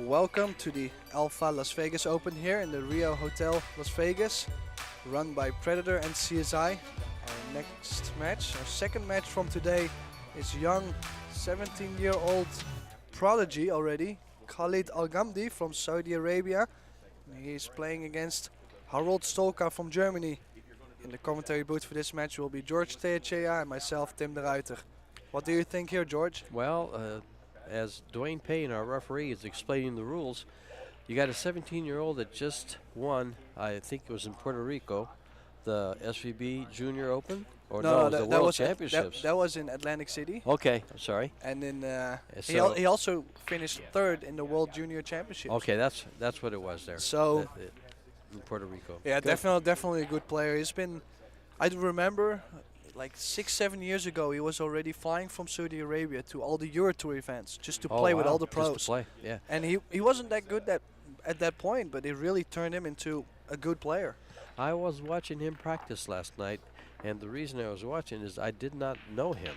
Welcome to the Alfa Las Vegas Open here in the Rio Hotel Las Vegas, run by Predator and CSI. Our next match, our second match from today, is young 17-year-old prodigy already, Khalid Alghamdi from Saudi Arabia. He's playing against Harold Stolka from Germany. In the commentary booth for this match will be George Teachea and myself, Tim de Ruiter. What do you think here, George? Well, as Dwayne Payne, our referee, is explaining the rules, you got a 17-year-old that just won, I think it was in Puerto Rico, the SVB Junior Open? Or no, the World Championships. That was in Atlantic City. Okay, I'm sorry. And then he also finished third in the World Junior Championships. Okay, that's what it was there. So in Puerto Rico. Yeah, definitely a good player. He's been, I remember, like 6-7 years ago, he was already flying from Saudi Arabia to all the Euro Tour events just to play with all the pros. Just to play, yeah. And he wasn't that good at that point, but it really turned him into a good player. I was watching him practice last night, and the reason I was watching is I did not know him.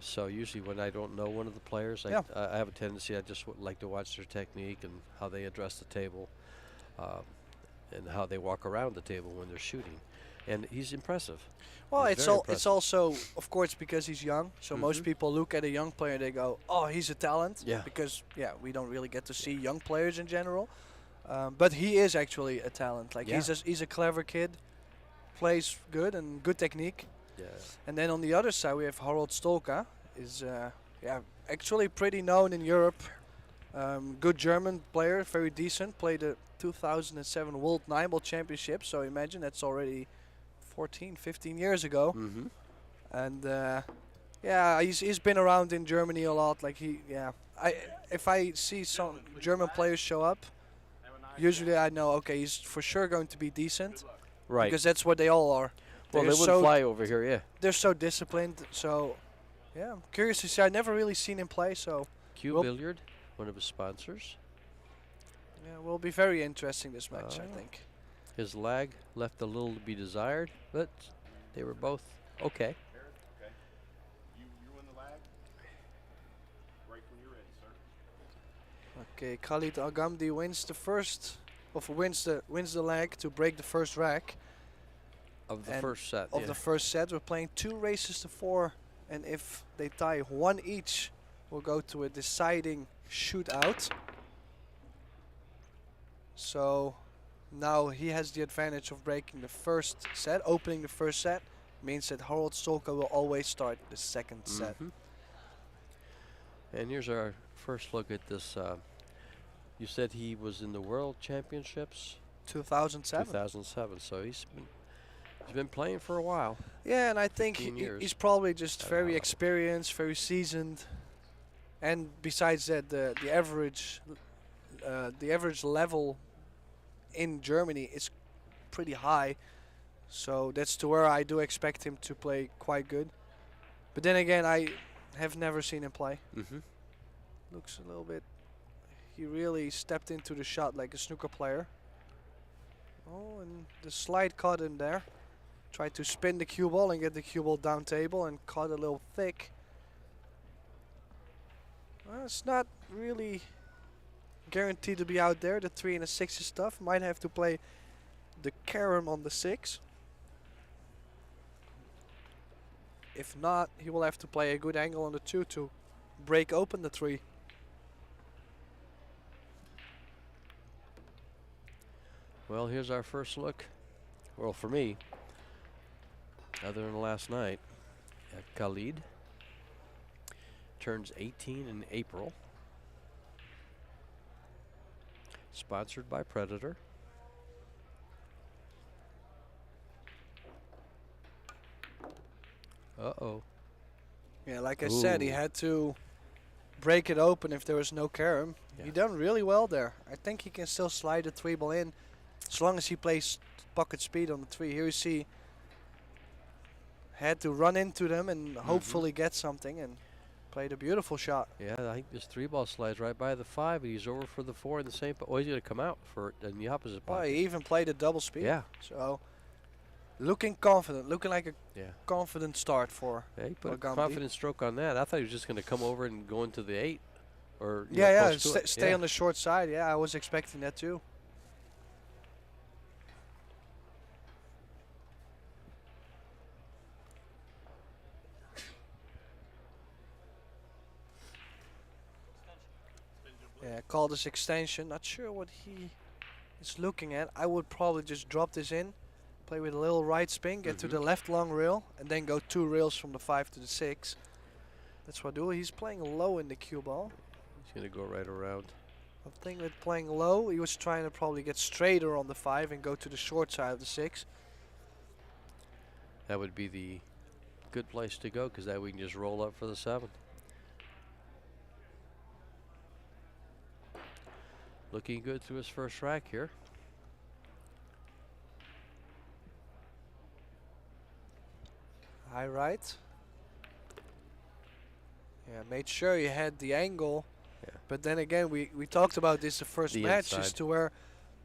So usually when I don't know one of the players, I have a tendency, I just would like to watch their technique and how they address the table and how they walk around the table when they're shooting. And he's impressive. Well, it's also, of course, because he's young. So most people look at a young player, they go, "Oh, he's a talent." Yeah. Because we don't really get to see young players in general. But he is actually a talent. Like he's a clever kid, plays good and good technique. Yeah. And then on the other side we have Harold Stolka, is actually pretty known in Europe. Good German player, very decent. Played the 2007 World 9-Ball Championship. So imagine that's already 15 years ago. And he's been around in Germany a lot. Like if I see some German players show up, usually I know, okay, he's for sure going to be decent. Right. Because that's what they all are. Well, they wouldn't fly over here, yeah. They're so disciplined. So, I'm curious to see. I've never really seen him play, so. Billiard, one of his sponsors. Yeah, will be very interesting this match, I think. His lag left a little to be desired, but they were both okay. Okay, Khalid Alghamdi wins the first, wins the leg to break the first rack. Of the first set. Of the first set, we're playing 2 races to 4, and if they tie 1 each, we'll go to a deciding shootout. So now he has the advantage of breaking the first set, opening the first set. Means that Harold Stolka will always start the second set. And here's our first look at this. You said he was in the World Championships? 2007. 2007, so he's been playing for a while. Yeah, and I think he's probably just very experienced, very seasoned. And besides that, the average level in Germany is pretty high. So that's to where I do expect him to play quite good. But then again, I have never seen him play. Looks a little bit. He really stepped into the shot like a snooker player. Oh, and the slide caught him there. Tried to spin the cue ball and get the cue ball down table and caught a little thick. Well, it's not really guaranteed to be out there. The 3 and a 6 is tough. Might have to play the carom on the 6. If not, he will have to play a good angle on the 2 to break open the 3. Well, here's our first look. Well, for me, other than last night, Khalid turns 18 in April. Sponsored by Predator. Uh-oh. Yeah, like I said, he had to break it open if there was no carom. Yeah. He done really well there. I think he can still slide the 3 ball in as long as he plays pocket speed on the 3. Here you see had to run into them and hopefully get something and played a beautiful shot. Yeah, I think this 3 ball slides right by the 5 and he's over for the 4 in the same. Oh, he's going to come out for it in the opposite pocket. Well, he even played a double speed. Yeah. So looking confident, looking like a confident start for Yeah, he put Alghamdi. a confident stroke on that. I thought he was just going to come over and go into the 8. or Yeah, close to it. stay on the short side. Yeah, I was expecting that too. Yeah, call this extension. Not sure what he is looking at. I would probably just drop this in, play with a little right spin, get to the left long rail, and then go 2 rails from the 5 to the 6. That's what I do. He's playing low in the cue ball. He's going to go right around. I think with playing low, he was trying to probably get straighter on the 5 and go to the short side of the 6. That would be the good place to go, because that we can just roll up for the 7. Looking good through his first rack here. High right. Yeah, made sure he had the angle. Yeah. But then again, we talked about this the first match, just to where,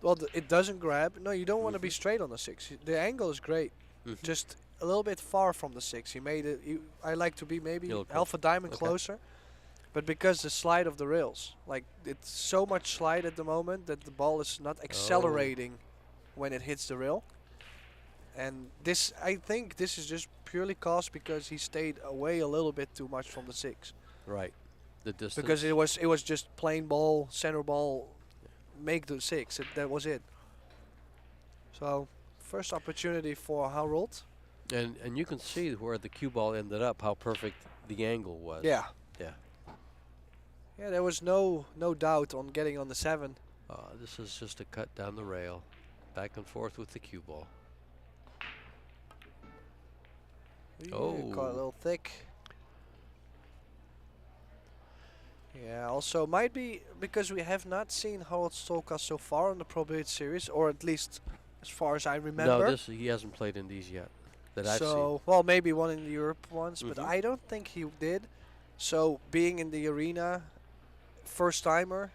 well, it doesn't grab. No, you don't want to be straight on the 6. The angle is great. Just a little bit far from the 6. He made it. I like to be maybe alpha diamond closer. But because the slide of the rails, like it's so much slide at the moment that the ball is not accelerating when it hits the rail. And this, I think this is just purely caused because he stayed away a little bit too much from the 6. Right. The distance. Because it was just plain ball, center ball, make the 6. That was it. So first opportunity for Harold. And you can see where the cue ball ended up, how perfect the angle was. Yeah. Yeah. Yeah, there was no doubt on getting on the 7. This is just a cut down the rail, back and forth with the cue ball. Oh, got a little thick. Yeah, also might be because we have not seen Harold Stolka so far in the Pro Billiard Series, or at least as far as I remember. No, he hasn't played in these yet that I've seen. So, well, maybe one in Europe once, but I don't think he did. So, being in the arena, first timer,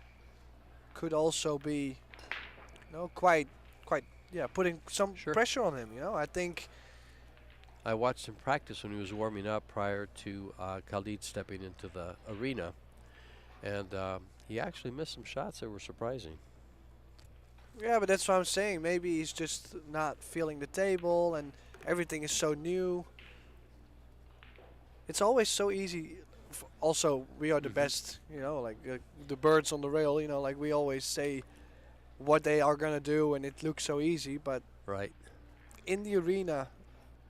could also be, quite, putting some pressure on him. I think. I watched him practice when he was warming up prior to Khalid stepping into the arena, and he actually missed some shots that were surprising. Yeah, but that's what I'm saying. Maybe he's just not feeling the table, and everything is so new. It's always so easy. Also, we are the best, like the birds on the rail, like we always say what they are going to do, and it looks so easy, but in the arena,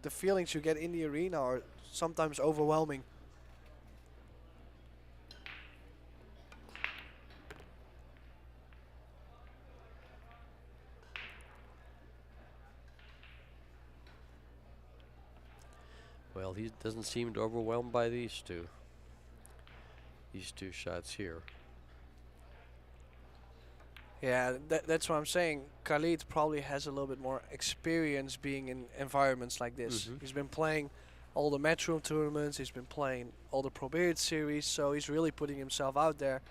the feelings you get in the arena are sometimes overwhelming. Well, he doesn't seem overwhelmed by these two. These 2 shots here. Yeah, that's what I'm saying. Khalid probably has a little bit more experience being in environments like this. He's been playing all the Matchroom tournaments. He's been playing all the Pro Billiard Series, so he's really putting himself out there.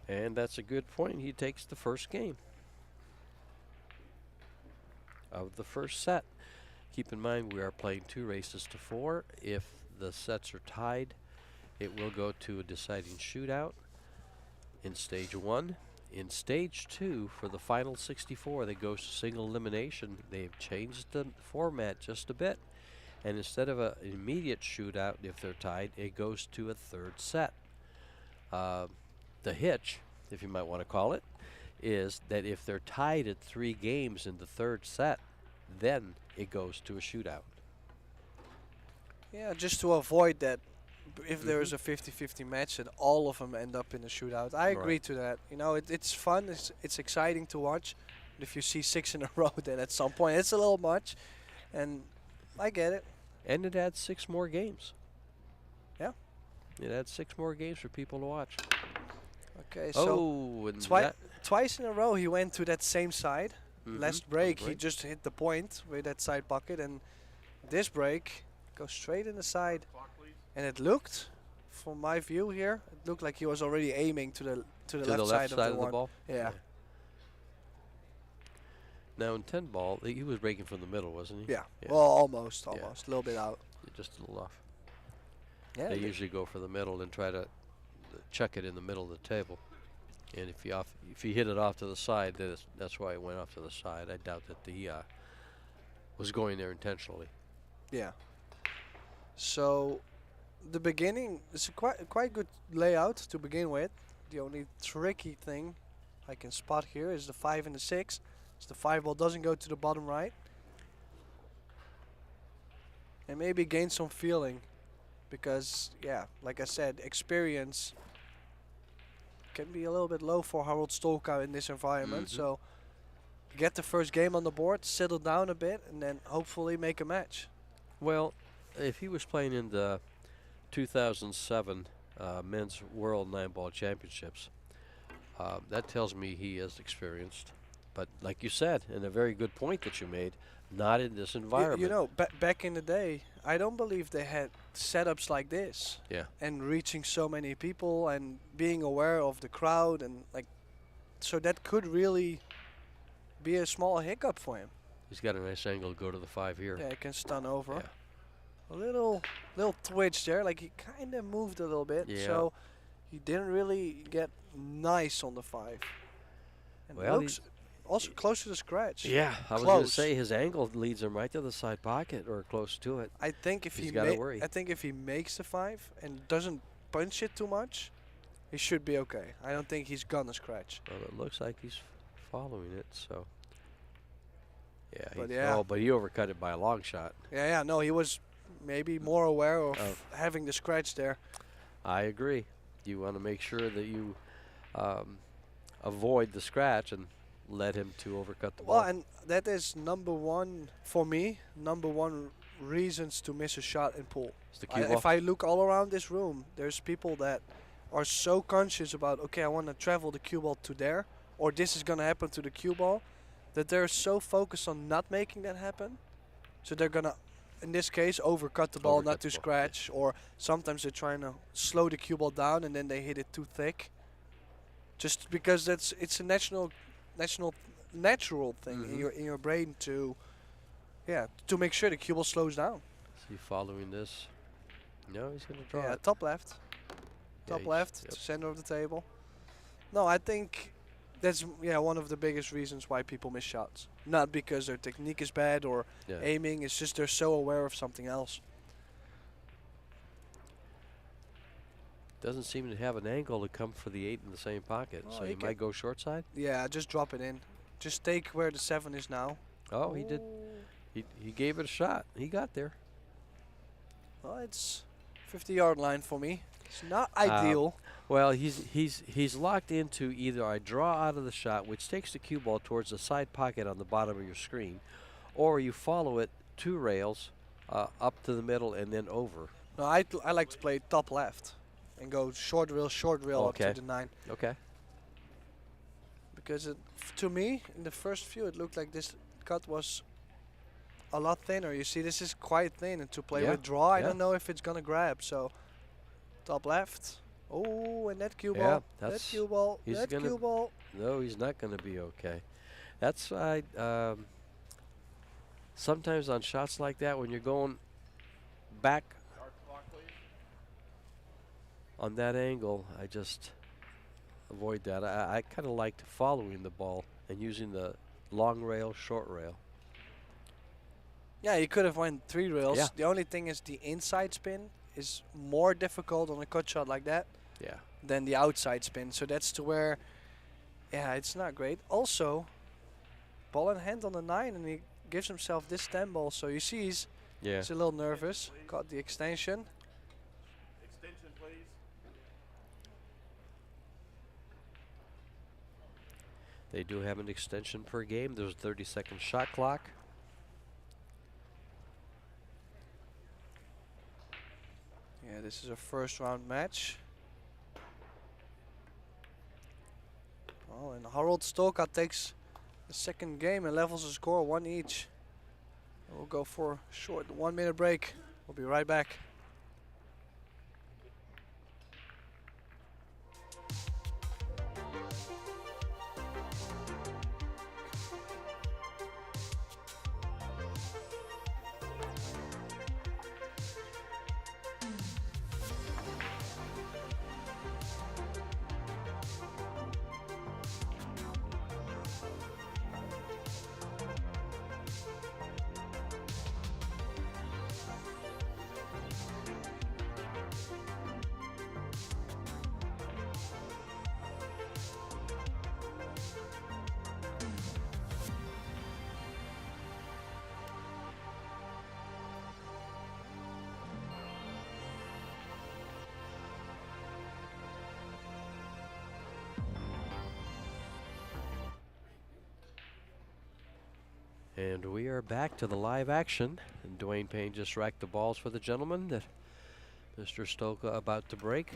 And that's a good point. He takes the first game of the first set. Keep in mind we are playing 2 races to 4. If the sets are tied, it will go to a deciding shootout in stage 1. In stage 2, for the final 64, that goes to single elimination. They've changed the format just a bit, and instead of an immediate shootout, if they're tied, it goes to a 3rd set. The hitch, if you might want to call it, is that if they're tied at 3 games in the 3rd set, then it goes to a shootout. Yeah, just to avoid that, if there is a 50-50 match and all of them end up in a shootout. I agree to that. It's fun, it's exciting to watch. But if you see 6 in a row, then at some point it's a little much, and I get it. And it adds 6 more games. Yeah. It adds 6 more games for people to watch. Okay, so twice in a row he went to that same side. Last break he just hit the point with that side pocket, and this break goes straight in the side. And it looked, from my view here, it looked like he was already aiming to the left side of the ball. Yeah. Now in 10 ball, he was breaking from the middle, wasn't he? Yeah. Well, almost, a little bit out. Just a little off. Yeah, They usually go for the middle and try to chuck it in the middle of the table. And if you hit it off to the side, that's why it went off to the side. I doubt that the was going there intentionally. yeah. So the beginning is a quite good layout to begin with. The only tricky thing I can spot here is the 5 and the 6. So the 5 ball doesn't go to the bottom right. And maybe gain some feeling because, yeah, like I said, experience can be a little bit low for Harold Stolka in this environment. So get the first game on the board, settle down a bit, and then hopefully make a match. Well, if he was playing in the 2007 Men's World 9-Ball Championships, that tells me he is experienced. But like you said, and a very good point that you made, not in this environment. You know, back in the day, I don't believe they had setups like this. Yeah. And reaching so many people and being aware of the crowd and like, so that could really be a small hiccup for him. He's got a nice angle to go to the 5 here. Yeah, he can stun over. Yeah. A little twitch there, like he kind of moved a little bit. Yeah. So he didn't really get nice on the 5. And Well, looks also close to the scratch. Yeah, I was going to Close. say his angle leads him right to the side pocket or close to it. I think if He's he gotta worry. I think if he makes the 5 and doesn't punch it too much, he should be okay. I don't think he's gonna scratch. Well, it looks like he's following it, so. Yeah, But yeah. but he overcut it by a long shot. Yeah, no, he was maybe more aware of having the scratch there. I agree. You want to make sure that you avoid the scratch and let him to overcut the ball. Well, and that is number one for me. Number one reasons to miss a shot in pool. It's the cue ball. If I look all around this room, there's people that are so conscious about, okay, I want to travel the cue ball to there, or this is going to happen to the cue ball, that they're so focused on not making that happen. So they're going to, in this case, overcut the ball, not to scratch, or sometimes they're trying to slow the cue ball down and then they hit it too thick. Just because it's a natural thing in your brain to make sure the cue ball slows down. Is he following this? No, he's going to draw Yeah, it. top left. Yeah, Top left, center of the table. No, I think that's one of the biggest reasons why people miss shots. Not because their technique is bad or aiming, it's just they're so aware of something else. Doesn't seem to have an angle to come for the 8 in the same pocket, Oh, so he he might go short side. Yeah, just drop it in. Just take where the 7 is now. Oh, he did. He gave it a shot. He got there. Well, it's 50-yard line for me. It's not ideal. Well, he's locked into either I draw out of the shot, which takes the cue ball towards the side pocket on the bottom of your screen, or you follow it 2 rails up to the middle and then over. No, I like to play top left and go short rail up to the 9. Okay. Because to me, in the first view, it looked like this cut was a lot thinner. You see, this is quite thin, and to play with draw, I don't know if it's gonna grab. So, top left. Oh, and that cue ball. That cue ball. That cue ball. No, he's not going to be okay. That's why sometimes on shots like that, when you're going back on that angle, I just avoid that. I kind of liked following the ball and using the long rail, short rail. Yeah, you could have went 3 rails. Yeah. The only thing is the inside spin is more difficult on a cut shot like that than the outside spin. So that's to where, it's not great. Also, ball in hand on the 9, and he gives himself this 10 ball. So you see he's a little nervous. Got the extension. Extension, please. They do have an extension per game. There's a 30-second shot clock. Yeah, this is a first round match. Oh, and Harold Stolka takes the second game and levels the score 1 each. We'll go for a short 1-minute break. We'll be right back. And we are back to the live action. And Dwayne Payne just racked the balls for the gentleman that Mr. Stolka about to break.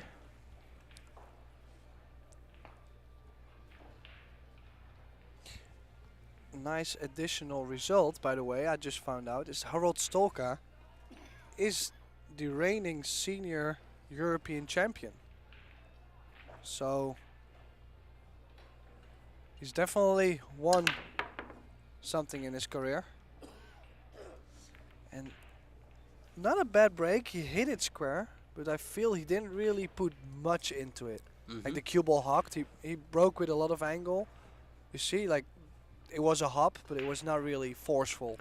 Nice additional result, by the way, I just found out, is Harold Stolka is the reigning senior European champion. So he's definitely won something in his career. And not a bad break, he hit it square, but I feel he didn't really put much into it. Like the cue ball hocked, he broke with a lot of angle. You see, like, it was a hop, but it was not really forceful.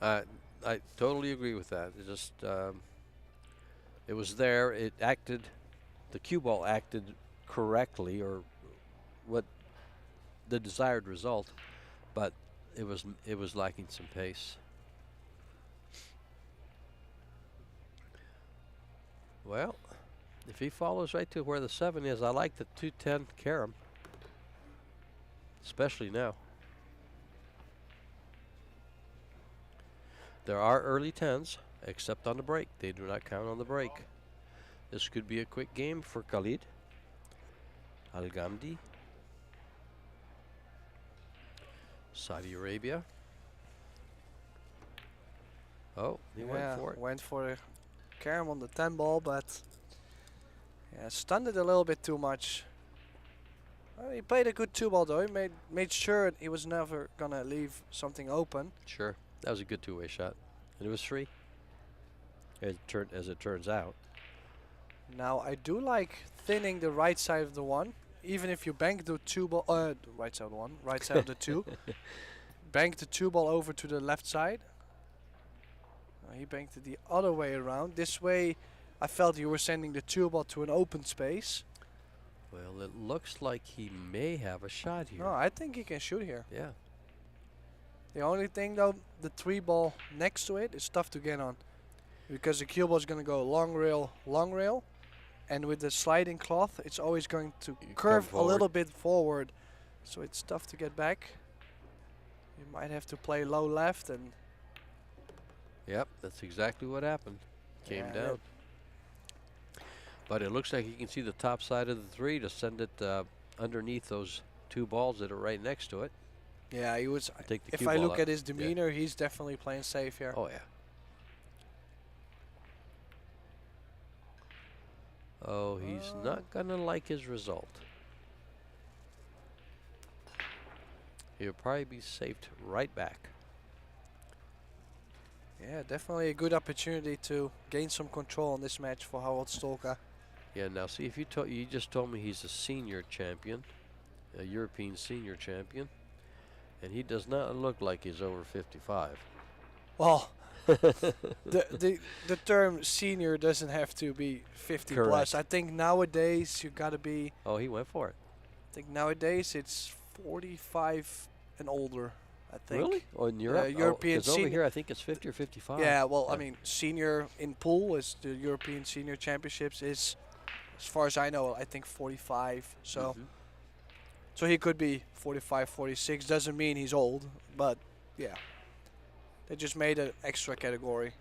I totally agree with that. It just, it was there. It acted, the cue ball acted correctly, or what the desired result, but it was lacking some pace. Well, if he follows right to where the 7 is, I like the 210 carom, especially now. There are early 10s, except on the break. They do not count on the break. This could be a quick game for Khalid. Alghamdi. Saudi Arabia. Oh, he went for it. Went for a carom on the 10 ball, but stunned it a little bit too much. He played a good 2 ball though. He made sure he was never gonna leave something open. Sure. That was a good two-way shot. And it was 3. As it turns out. Now I do like thinning the right side of the 1. Even if you bank the 2 ball, right side of the 1, right side of the 2. Bank the 2 ball over to the left side. He banked it the other way around. This way, I felt you were sending the 2 ball to an open space. Well, it looks like he may have a shot here. No, I think he can shoot here. Yeah. The only thing though, the 3 ball next to it is tough to get on. Because the cue ball is going to go long rail. And with the sliding cloth, it's always going to curve a little bit forward. So it's tough to get back. You might have to play low left and... Yep, that's exactly what happened. Came down. But it looks like you can see the top side of the 3 to send it underneath those 2 balls that are right next to it. Yeah, he was. Take the if I look at his demeanor, he's definitely playing safe here. Oh, yeah. Oh, he's not going to like his result. He'll probably be saved right back. Yeah, definitely a good opportunity to gain some control on this match for Harold Stolka. Yeah, now see, if you just told me he's a senior champion, a European senior champion, and he does not look like he's over 55. Well, the term senior doesn't have to be 50 Correct. plus. I think nowadays you gotta be. Oh, he went for it. I think nowadays it's 45 and older. I think. Really? Oh, in Europe? European over senior. here, I think it's 50 or 55. Yeah, well, I mean, senior in pool is the European Senior Championships is, as far as I know, I think 45. So, so he could be 45, 46. Doesn't mean he's old, but yeah, they just made an extra category.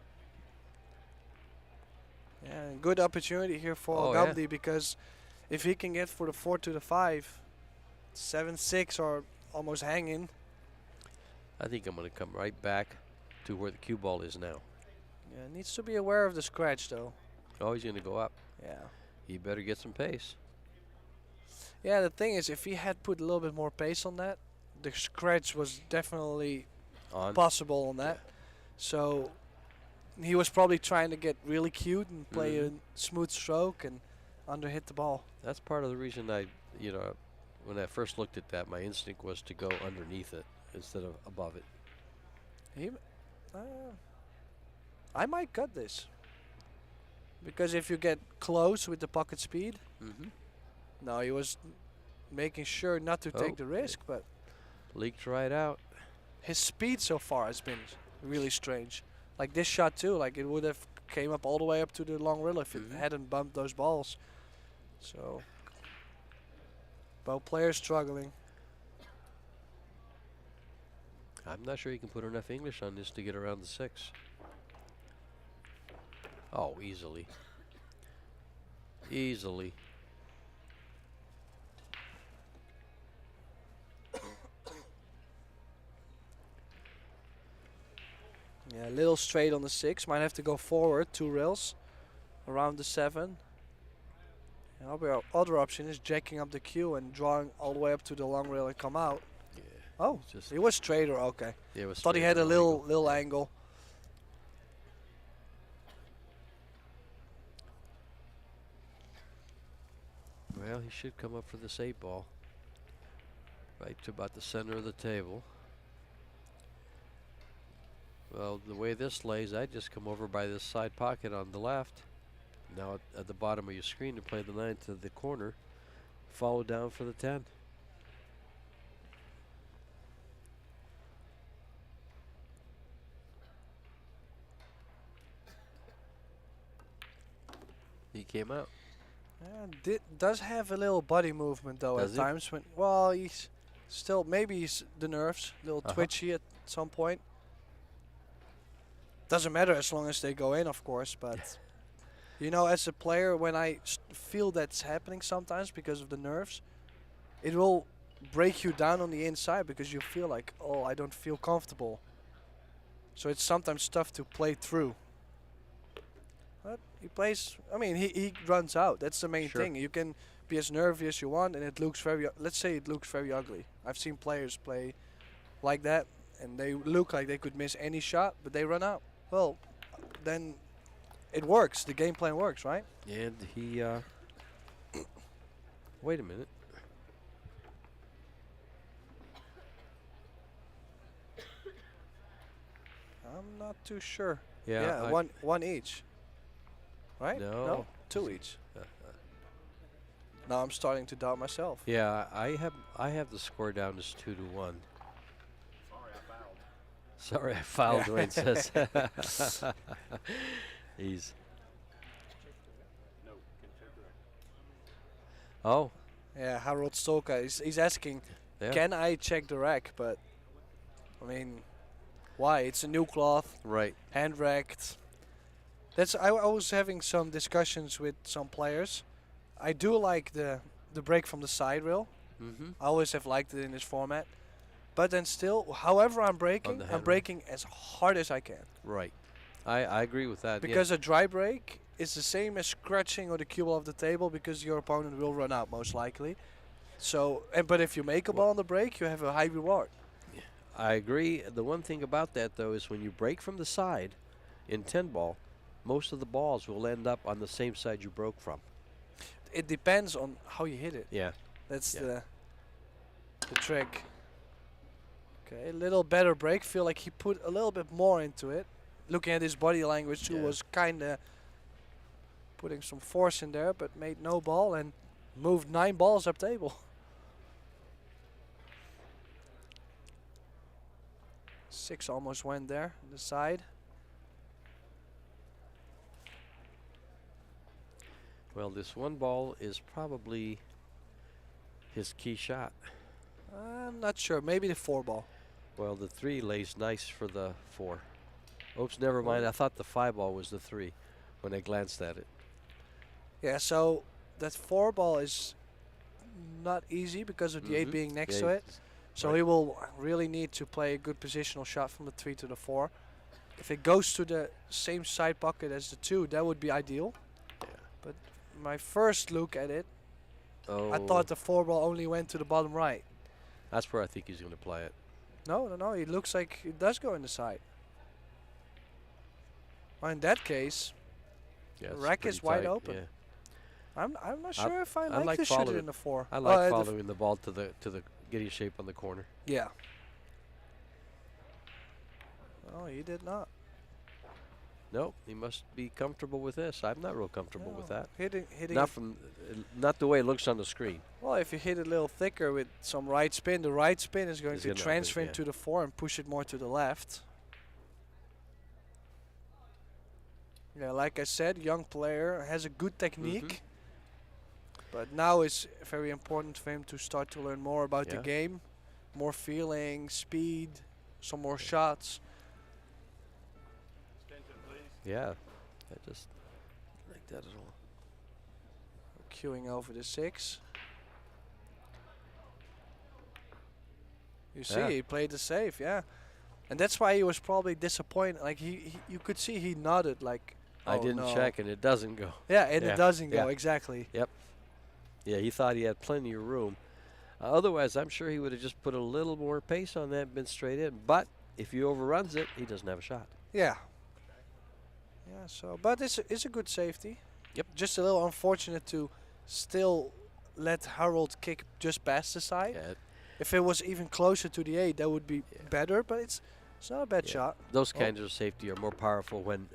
Yeah, good opportunity here for Alghamdi because if he can get for the 4 to the 5, 7-6 or almost hanging. I think I'm going to come right back to where the cue ball is now. Yeah, needs to be aware of the scratch though. Oh, he's going to go up. Yeah. He better get some pace. Yeah, the thing is, if he had put a little bit more pace on that, the scratch was definitely possible on that. So he was probably trying to get really cute and play a smooth stroke and underhit the ball. That's part of the reason when I first looked at that, my instinct was to go underneath it instead of above it. I might cut this. Because if you get close with the pocket speed, no, he was making sure not to take the risk, but leaked right out. His speed so far has been really strange. Like this shot too, like it would have came up all the way up to the long rail if it hadn't bumped those balls. So both players struggling. I'm not sure you can put enough English on this to get around the 6. Oh, easily. Easily. Yeah, a little straight on the 6. Might have to go forward 2 rails around the 7. The other option is jacking up the cue and drawing all the way up to the long rail and come out. Yeah. Oh, Just he was straighter. Okay. yeah, it was Thought he straight had a on little Yeah. angle. Well, he should come up for this 8 ball. Right to about the center of the table. Well, the way this lays, I just come over by this side pocket on the left. Now at the bottom of your screen to play the 9 to the corner. Follow down for the 10. He came out. Yeah, does have a little body movement though Does at he? times. When well, he's still maybe he's the nerves, a little twitchy at some point. Doesn't matter as long as they go in, of course. But you know, as a player, when I feel that's happening sometimes because of the nerves, it will break you down on the inside because you feel like, oh, I don't feel comfortable. So it's sometimes tough to play through. But he plays. I mean, he runs out. That's the main Sure. thing. You can be as nervy as you want, and it looks very. Let's say it looks very ugly. I've seen players play like that, and they look like they could miss any shot, but they run out. Well, then it works. The game plan works, right? And he, wait a minute. I'm not too sure. Yeah, I- one each. Right? No. 2 each. Now I'm starting to doubt myself. Yeah, I have the score down as 2-1. Sorry, I fouled. Sorry, I fouled. Dwayne says. He's. No, can check direct. Oh, Yeah, Harold Stolka he's asking, yeah. can I check the rack? But I mean, why? It's a new cloth, Right. hand racked. I was having some discussions with some players. I do like the break from the side rail. Mm-hmm. I always have liked it in this format. But then still, however I'm breaking, the I'm hand breaking as hard as I can. Right. I agree with that. Because a dry break is the same as scratching or the cue ball off the table because your opponent will run out most likely. So, but if you make a ball on the break, you have a high reward. I agree. The one thing about that though is when you break from the side in 10 ball, most of the balls will end up on the same side you broke from. It depends on how you hit it. Yeah. That's Yeah. the trick. Okay, a little better break. Feel like he put a little bit more into it. Looking at his body language too, Yeah. was kind of putting some force in there, but made no ball and moved 9 balls up table. 6 almost went there, the side. Well, this 1 ball is probably his key shot. I'm not sure. Maybe the 4 ball. Well, the 3 lays nice for the 4. Oops, never mind. I thought the 5 ball was the 3 when I glanced at it. Yeah, so that 4 ball is not easy because of the 8 being next to it. So right. he will really need to play a good positional shot from the 3 to the 4. If it goes to the same side pocket as the 2, that would be ideal. Yeah. But my first look at it, Oh, I thought the 4 ball only went to the bottom right. that's where I think he's going to play it. No. It looks like it does go in the side. Well, in that case, Yeah, the it's rack pretty is wide tight, open. Yeah. I'm not sure if I I like like to shoot it following- in the 4. I like the f- following the ball to the getting shape on the corner. Yeah. Oh, he did not. Nope, he must be comfortable with this. I'm not real comfortable with No, that. Hitting Not from, not the way it looks on the screen. Well, if you hit it a little thicker with some right spin, the right spin is going Is to gonna transfer open, yeah. into the 4 and push it more to the left. Yeah, like I said, young player has a good technique. But now it's very important for him to start to learn more about the Yeah. game. More feeling, speed, some more shots. Attention, please. Yeah, I just like that at all. Queuing over the 6. You see, Yeah. he played the safe, yeah. And that's why he was probably disappointed. Like you could see he nodded like, I "Oh, didn't no." check, and it doesn't go. Yeah, and Yeah, it doesn't go, yeah. exactly. Yeah, he thought he had plenty of room. Otherwise, I'm sure he would have just put a little more pace on that and been straight in. But if he overruns it, he doesn't have a shot. Yeah. Yeah, so, but it's a good safety. Yep. Just a little unfortunate to still let Harold kick just past the side. Yeah, If it was even closer to the 8, that would be Yeah. better, but it's not a bad Yeah. shot. those Oh. kinds of safety are more powerful when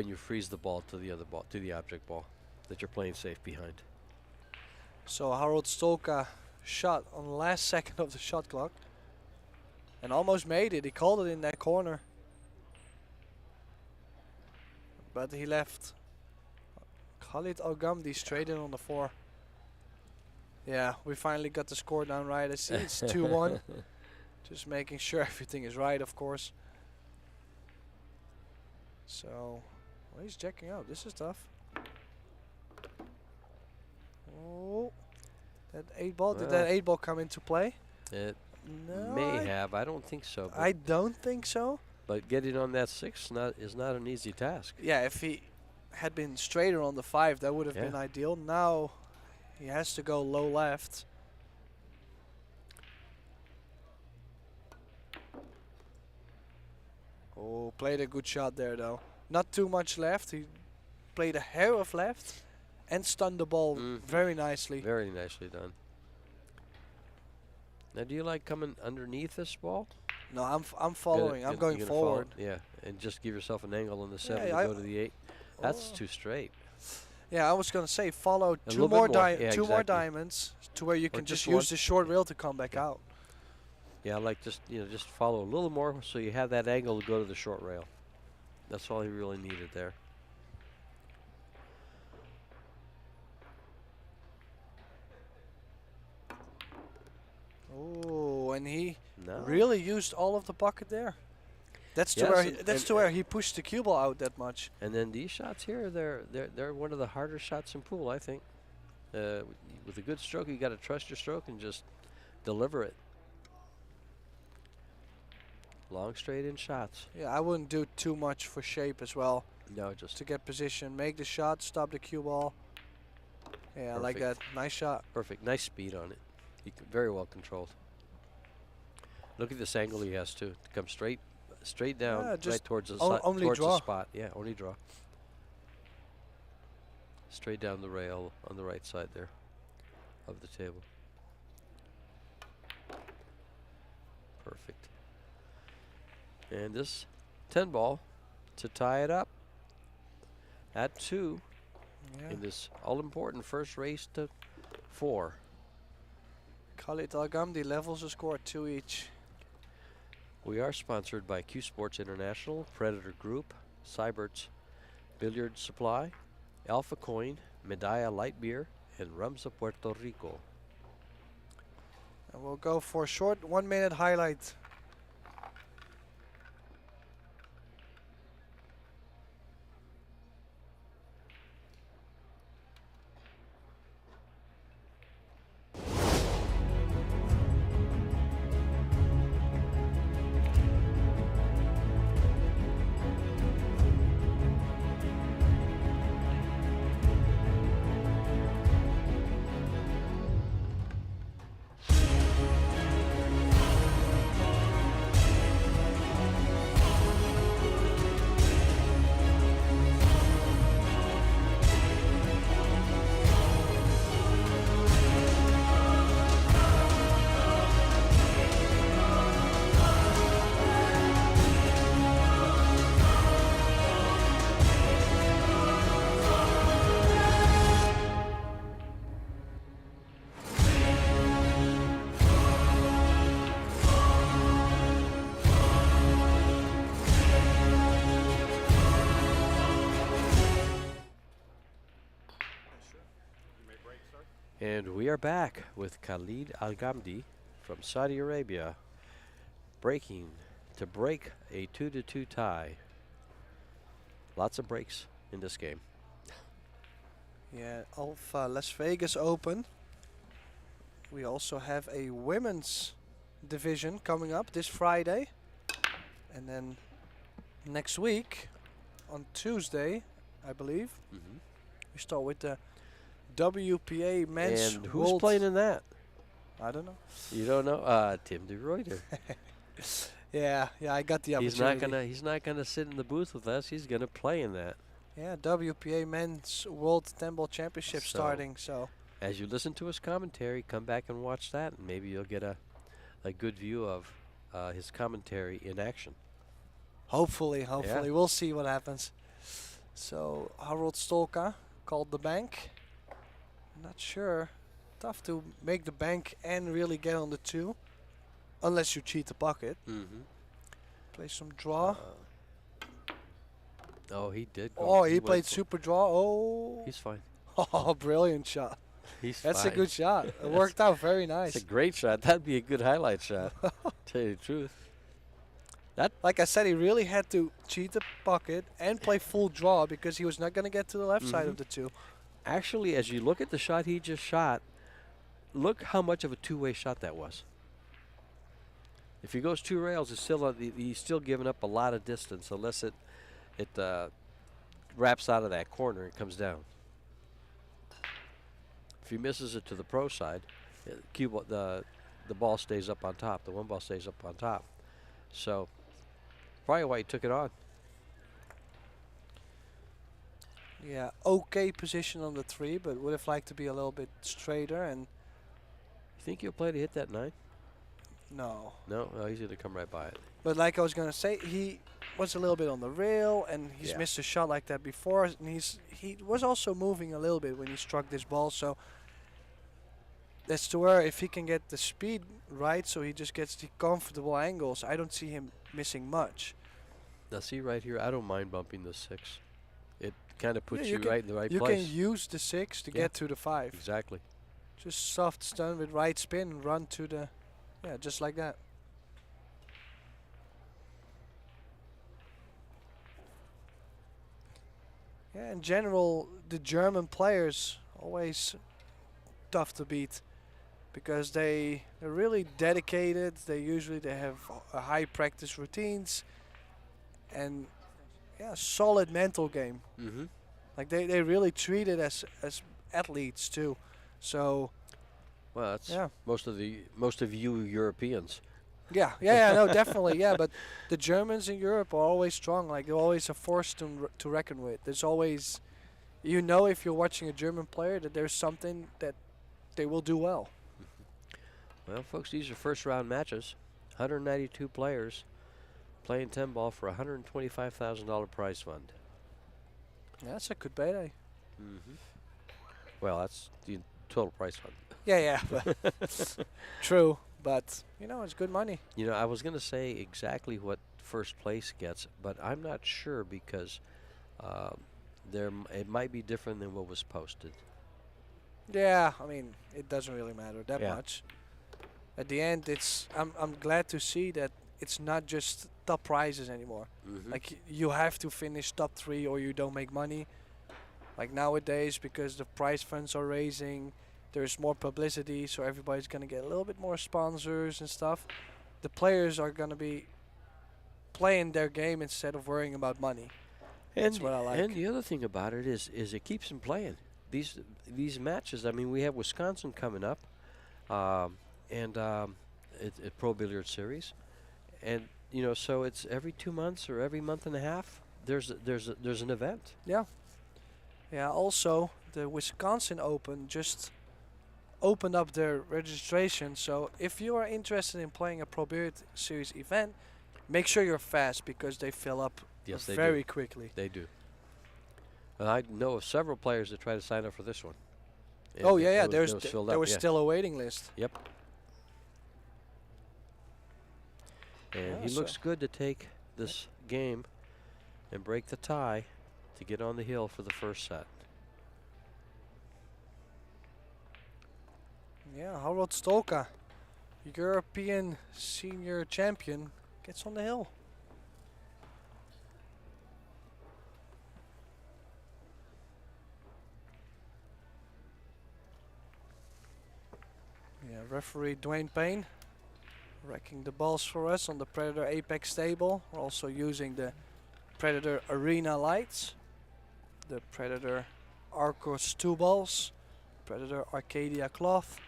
you freeze the ball to the other ball, to the object ball that you're playing safe behind. So Harold Stolka shot on the last second of the shot clock. And almost made it. He called it in that corner. But he left Khalid Alghamdi straight in on the 4. Yeah, we finally got the score down right. I see it's 2-1. Just making sure everything is right, of course. So, well, he's checking out. This is tough. Oh, that 8 ball. Did that Well. 8 ball come into play? It No, may have. I don't think so. I don't think so. But getting on that 6 is not an easy task. Yeah, if he had been straighter on the 5, that would have been Yeah. ideal. Now he has to go low left. Oh, played a good shot there though. Not too much left. He played a hair of left and stunned the ball Mhm. very nicely. Very nicely done. Now, do you like coming underneath this ball? No, I'm following. I'm going You gonna follow? forward. Yeah, and just give yourself an angle on the 7 Yeah, to go to the 8. That's Oh. too straight. Yeah, I was gonna say follow A two little bit more more. Yeah, two more exactly. diamonds to where you can just just one. use the short rail to come back Yeah. out. Yeah, I like just follow a little more so you have that angle to go to the short rail. That's all he really needed there. Oh, and he No. really used all of the pocket there. That's to Yes, where and where he pushed the cue ball out that much. And then these shots here, they're one of the harder shots in pool, I think. With a good stroke, you got to trust your stroke and just deliver it. Long straight in shots. Yeah, I wouldn't do too much for shape as well No, just to get position. Make the shot, stop the cue ball. Yeah, I like that. Perfect. Nice shot. perfect. Nice speed on it. Very well controlled. Look at this angle he has too. To come straight down, Yeah, right just towards the only towards draw. the spot. Yeah, only draw. Straight down the rail on the right side there of the table. Perfect. And this 10 ball to tie it up at 2 Yeah. in this all-important first race to 4. Khalid Alghamdi levels the score at 2 each. We are sponsored by CueSports International, Predator Group, Sybert's Billiard Supply, Alpha Coin, Medalla Light Beer, and Rums of Puerto Rico. And we'll go for a short 1-minute highlight. And we are back with Khalid Alghamdi from Saudi Arabia breaking to break a 2-2 tie. Lots of breaks in this game. Yeah, Alfa Las Vegas Open. We also have a women's division coming up this Friday. And then next week, on Tuesday, I believe, we start with the WPA Men's And who's World. playing in that? I don't know. You don't know? Tim de Ruyter. Yeah, I got the opportunity. He's not gonna sit in the booth with us. He's gonna play in that. Yeah, WPA Men's World 10-Ball Championship So- starting, so. As you listen to his commentary, come back and watch that, and maybe you'll get a good view of his commentary in action. Hopefully, we'll see what happens. So, Harold Stolka called the bank. Not sure. Tough to make the bank and really get on the 2. Unless you cheat the pocket. Play some draw. Oh, he did. He went played for- super draw. Oh. He's fine. Oh, brilliant shot. That's a fine. good shot. It worked out very nice. It's a great shot. That'd be a good highlight shot. Tell you the truth. Like I said, he really had to cheat the pocket and play full draw because he was not going to get to the left side of the 2. Actually, as you look at the shot he just shot, look how much of a two-way shot that was. If he goes 2 rails, it's still he's still giving up a lot of distance unless it wraps out of that corner and comes down. If he misses it to the pro side, the ball stays up on top. The 1 ball stays up on top. So probably why he took it on. Yeah, okay position on the 3, but would have liked to be a little bit straighter. And You think he'll play to hit that 9? no. No, he's going to come right by it. But like I was going to say, he was a little bit on the rail, and he's Yeah. missed a shot like that before. And he was also moving a little bit when he struck this ball. So that's to where if he can get the speed right, so he just gets the comfortable angles, I don't see him missing much. Now see right here, I don't mind bumping the 6. It kind of puts Yeah, you can- right in the right You place. can use the 6 to Yeah. get to the 5. Exactly. Just soft stun with right spin and run to the, just like that. Yeah, in general, the German players always tough to beat because they're really dedicated. They have a high practice routines and solid mental game. Like they really treat it as athletes too. So Well, that's yeah. most of you Europeans. Yeah, no, definitely, but the Germans in Europe are always strong. Like they're always a force to reckon with. There's always, if you're watching a German player, that there's something that they will do well. Well, folks, these are first round matches. 192 players playing 10 ball for a $125,000 prize fund. Yeah, that's a good payday. Well, that's the total prize fund. Yeah, but true. But it's good money. I was going to say exactly what first place gets, but I'm not sure because it might be different than what was posted. Yeah, I mean it doesn't really matter that Yeah. much. At the end, I'm glad to see that it's not just top prizes anymore. Like you have to finish top 3 or you don't make money. Like nowadays, because the prize funds are raising, there's more publicity, so everybody's gonna get a little bit more sponsors and stuff. The players are gonna be playing their game instead of worrying about money. That's what I like. And the other thing about it is it keeps them playing. These matches. I mean, we have Wisconsin coming up, and it's Pro Billiard Series, and so it's every 2 months or every month and a half. There's an event. Yeah. Also, the Wisconsin Open just opened up their registration. So if you are interested in playing a Pro Billiard Series event, make sure you're fast because they fill up Yes, they very do. quickly. They do. And I know of several players that try to sign up for this one. And Oh it yeah, was- it was filled there up, was yeah. still a waiting list. Yep. And Yeah, he so- looks good to take this game and break the tie to get on the hill for the first set. Yeah, Harold Stolka European senior champion gets on the hill. Yeah, referee Dwayne Payne racking the balls for us on the Predator Apex table. We're also using the Predator Arena lights, the Predator Arcos 2 balls, Predator Arcadia cloth,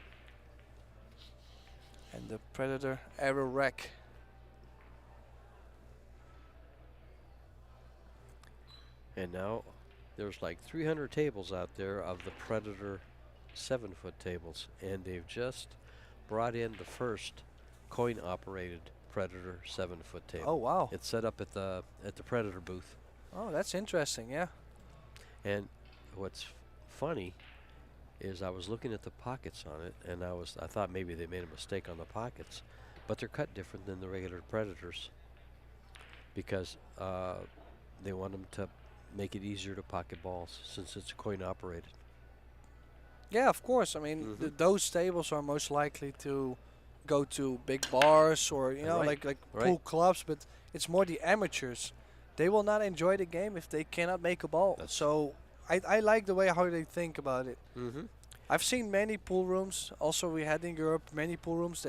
and the Predator Aero rack. And now there's like 300 tables out there of the Predator 7-foot tables, and they've just brought in the first coin-operated Predator 7-foot table. Oh wow! It's set up at the Predator booth. Oh, that's interesting. Yeah. And what's funny is I was looking at the pockets on it, and I thought maybe they made a mistake on the pockets, but they're cut different than the regular Predators because they want them to make it easier to pocket balls since it's coin operated. Yeah, of course. I mean, those tables are most likely to go to big bars or like pool clubs, but it's more the amateurs. They will not enjoy the game if they cannot make a ball. So I like the way how they think about it. I've seen many pool rooms. Also, we had in Europe many pool rooms.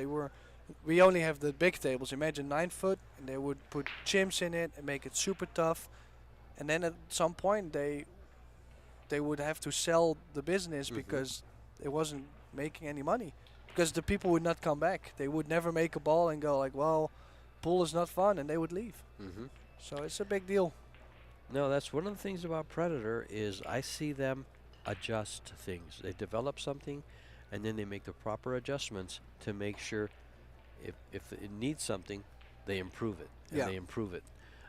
We only have the big tables. Imagine 9 foot, and they would put chimps in it and make it super tough. And then at some point they would have to sell the business because it wasn't making any money. Because the people would not come back. They would never make a ball and go like, well, pool is not fun, and they would leave. So it's a big deal. No, that's one of the things about Predator is I see them adjust things. They develop something, and then they make the proper adjustments to make sure if it needs something, they improve it. And they improve it.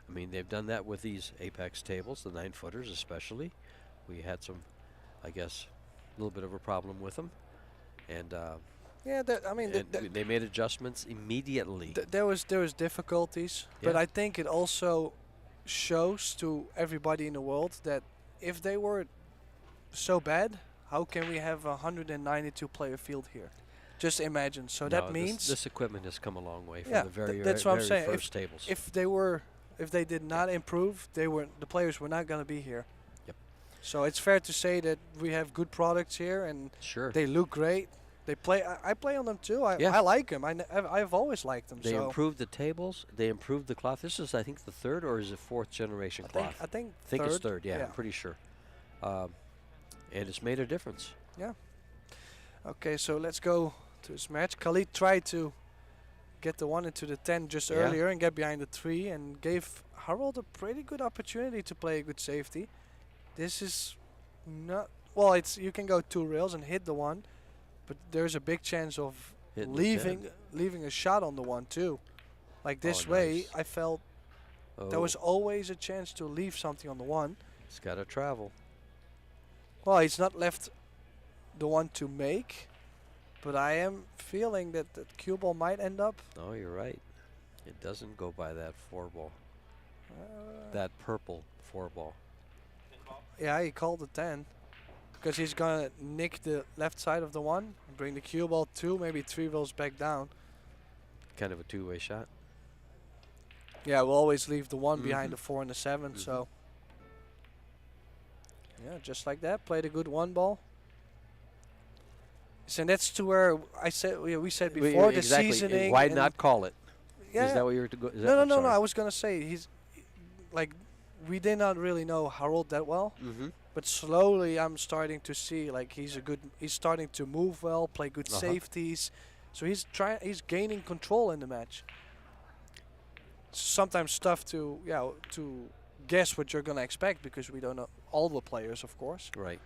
I mean, they've done that with these Apex tables, the 9-footers especially. We had some, I guess, a little bit of a problem with them. And they made adjustments immediately. There was difficulties, but I think it also shows to everybody in the world that if they were so bad, how can we have a 192 player field here? Just imagine. So that means this equipment has come a long way from the that's what I'm saying. first tables. If they did not improve, the players were not going to be here. Yep. So it's fair to say that we have good products here, and they look great. They play. I play on them too. I like them. I've always liked them. They improved the tables. They improved the cloth. This is, I think, the 3rd or is it 4th generation cloth? I think it's 3rd. Yeah, I'm pretty sure. And it's made a difference. Yeah. Okay, so let's go to this match. Khalid tried to get the 1 into the 10 just earlier and get behind the 3, and gave Harold a pretty good opportunity to play a good safety. This is not well. You can go 2 rails and hit the 1. But there's a big chance of leaving a shot on the 1 too. Like this way, I felt there was always a chance to leave something on the 1. It's got to travel. Well, he's not left the 1 to make, but I am feeling that the cue ball might end up. Oh, you're right. It doesn't go by that 4 ball. That purple 4 ball. Yeah, he called the 10. Because he's going to nick the left side of the 1, bring the cue ball 2, maybe 3 rolls back down. Kind of a two-way shot. Yeah, we'll always leave the 1 behind the 4 and the 7, so. Yeah, just like that, played a good 1 ball. So that's to where we said before, the seasoning. Why not call it? Yeah. Is that what you were to go? No. I was going to say, we did not really know Harold that well. But slowly, I'm starting to see he's starting to move well, play good safeties. So he's gaining control in the match. Sometimes tough to guess what you're gonna expect because we don't know all the players, of course. Right.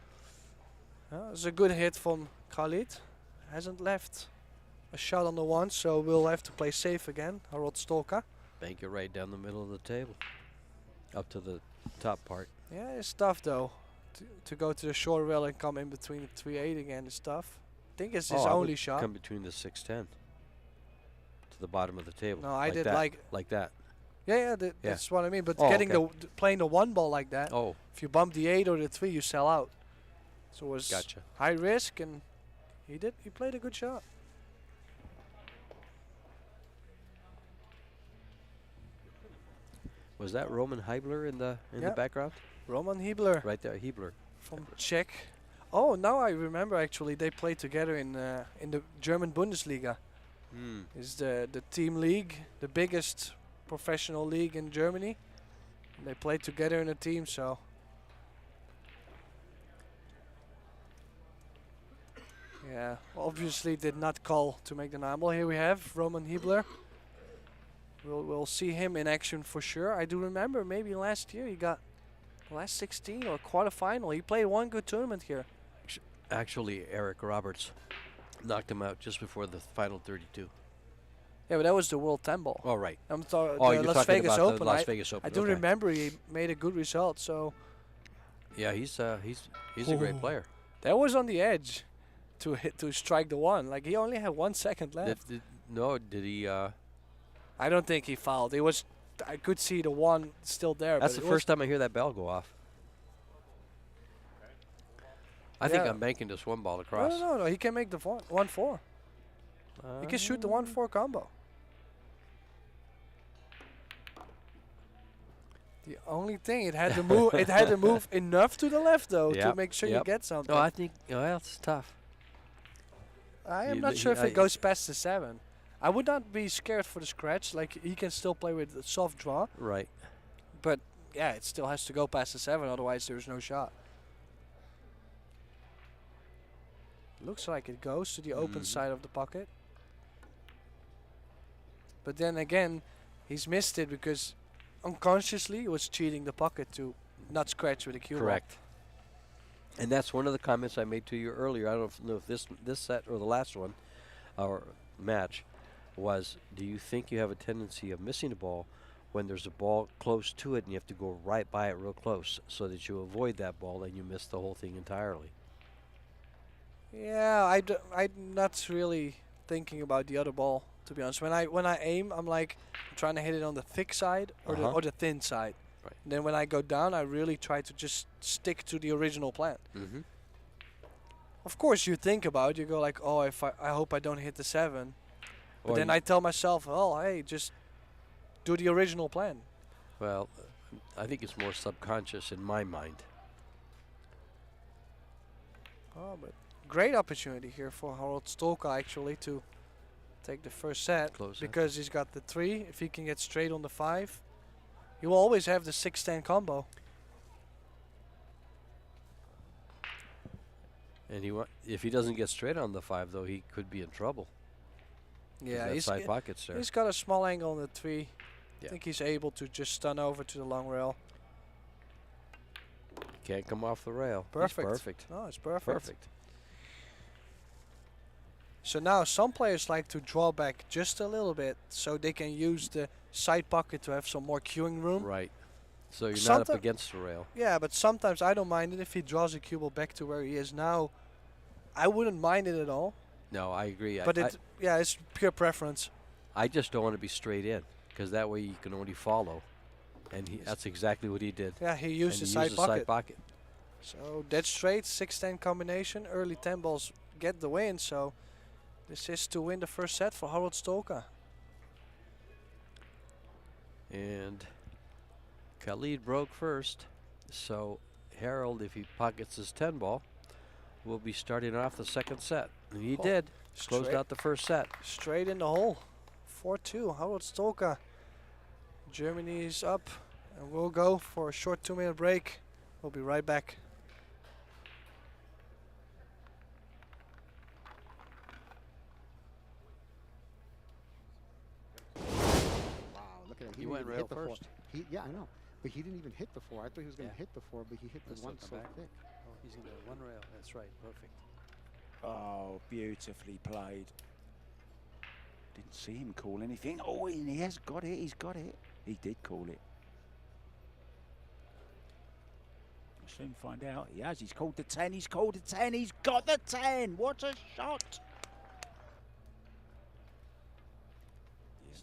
It's a good hit from Khalid. Hasn't left a shot on the 1, so we'll have to play safe again. Harold Stolka. Bank it right down the middle of the table, up to the top part. Yeah, it's tough though. To go to the short rail and come in between the 3-8 again is tough. I think it's his only shot. Come between the 6-10 to the bottom of the table. No, I did like that. Yeah, that's what I mean. But playing the 1 ball like that. Oh. If you bump the 8 or the 3, you sell out. So it was high risk, and he played a good shot. Was that Roman Heibler in the Yeah. background? Roman Hiebler Right there, Heibler. from Czech. Oh, now I remember actually they played together in the German Bundesliga. Hmm. It's the team league, the biggest professional league in Germany. And they played together in a team, so. Yeah, obviously did not call to make the 9-ball. Here we have Roman Hiebler. We'll see him in action for sure. I do remember maybe last year he got last 16 or quarterfinal. He played one good tournament here. Actually, Eric Roberts knocked him out just before the final 32. Yeah, but that was the World 10-ball. Oh, right. I'm Oh, you're the Las talking Vegas about Open. the Las Vegas Open. I do okay. remember he made a good result, so Yeah, he's a great Ooh. player. that was on the edge to strike the one. Like he only had 1 second left. Did he? I don't think he fouled. It was I could see the one still there. That's but the it was first time I hear that bell go off. I think Yeah. I'm banking this one ball across. No. He can make the 1-4. He can shoot the 1-4 combo. The only thing it had to move, it had to move enough to the left though to Yep, make sure you yep. get something. Oh, I think it's tough. I am You- not sure if I- it goes past the 7. I would not be scared for the scratch. Like he can still play with a soft draw, Right. but yeah, it still has to go past the 7. Otherwise, there's no shot. Looks like it goes to the open Mhm. side of the pocket, but then again, he's missed it because unconsciously he was cheating the pocket to not scratch with a cue ball. Correct. And that's one of the comments I made to you earlier. I don't know if this set or the last one, or match, was do you think you have a tendency of missing a ball when there's a ball close to it and you have to go right by it real close so that you avoid that ball and you miss the whole thing entirely? Yeah, I'm not really thinking about the other ball, to be honest. When I aim, I'm like trying to hit it on the thick side or the thin side. Right. And then when I go down, I really try to just stick to the original plan. Mm-hmm. Of course, you think about it. You go like, oh, I hope I don't hit the 7. But then I tell myself, oh, hey, just do the original plan. Well, I think it's more subconscious in my mind. Oh, but great opportunity here for Harold Stolka actually to take the first set Close it. because he's got the 3. If he can get straight on the 5, he will always have the 6-10 combo. And if he doesn't get straight on the 5, though, he could be in trouble. 'Cause Yeah, that side pocket's there. he's got a small angle on the 3. Yeah. I think he's able to just stun over to the long rail. Can't come off the rail. He's Perfect. perfect. No, it's perfect. Perfect. So now some players like to draw back just a little bit so they can use the side pocket to have some more queuing room. Right. So you're not up Sometime- against the rail. Yeah, but sometimes I don't mind it if he draws a cue ball back to where he is now. I wouldn't mind it at all. No, I agree. But it's pure preference. I just don't want to be straight in because that way you can only follow. And that's exactly what he did. Yeah, he used And the he side used pocket. So dead straight, 6-10 combination. Early 10 balls get the win. So this is to win the first set for Harold Stolka. And Khalid broke first. So Harold, if he pockets his 10 ball, will be starting off the second set. And he Oh, did. Closed straight. out the first set. Straight in the hole. 4-2. Harold Stolka. Germany is up. And we'll go for a short 2-minute break. We'll be right back. Wow, look at him. He didn't went even rail hit the 4. first. Yeah, I know. But he didn't even hit the 4. I thought he was going to Yeah. hit the 4, but he hit the Let's one look so back. thick. Oh, he's in the one rail. That's right. Perfect. Oh, beautifully played. Didn't see him call anything. Oh, and he has got it. He's got it. He did call it. We'll soon find out. He has. He's called the 10. He's called the 10. He's got the 10. What a shot.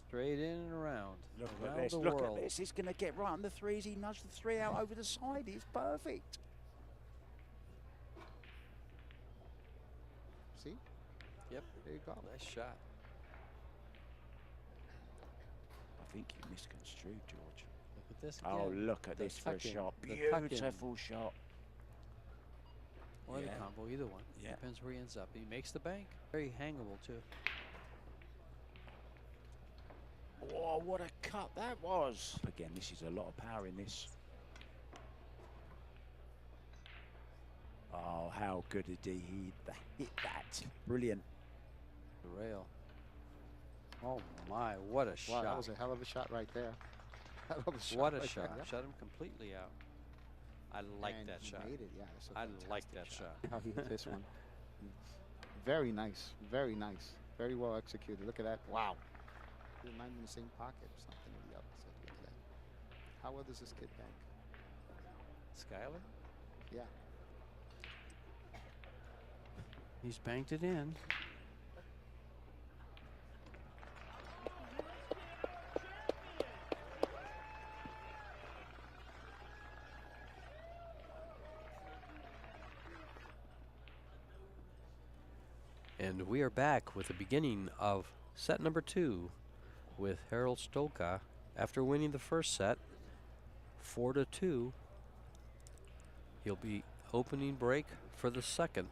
Straight in and around. Look Around at this. the Look world. at this. He's going to get right on the 3s. He nudged the 3 out over the side. It's perfect. See? Yep. There you go. Nice shot. I think you misconstrued, George. Look at this again. Oh, look at The this for a tuck-in, shot. the tuck-in. Beautiful shot. Or the Yeah. combo, either one. Yeah. Depends where he ends up. He makes the bank. Very hangable, too. Oh, what a cut that was. Again, this is a lot of power in this. Oh, how good did he hit that? Brilliant. The rail. Oh, my. What a Wow, shot. that was a hell of a shot right there. Hell of a shot What a right shot. there. Shut him completely out. I like And that he shot. made it, yeah. It's a I like fantastic that shot. How he hit this one. Very nice. Very nice. Very well executed. Look at that. Wow. He might be in the same pocket or something or the opposite. Look at that. How well does this kid bank? Skyler? Yeah. He's banked it in. And we are back with the beginning of set number 2 with Harold Stolka after winning the first set 4-2. He'll be opening break for the second.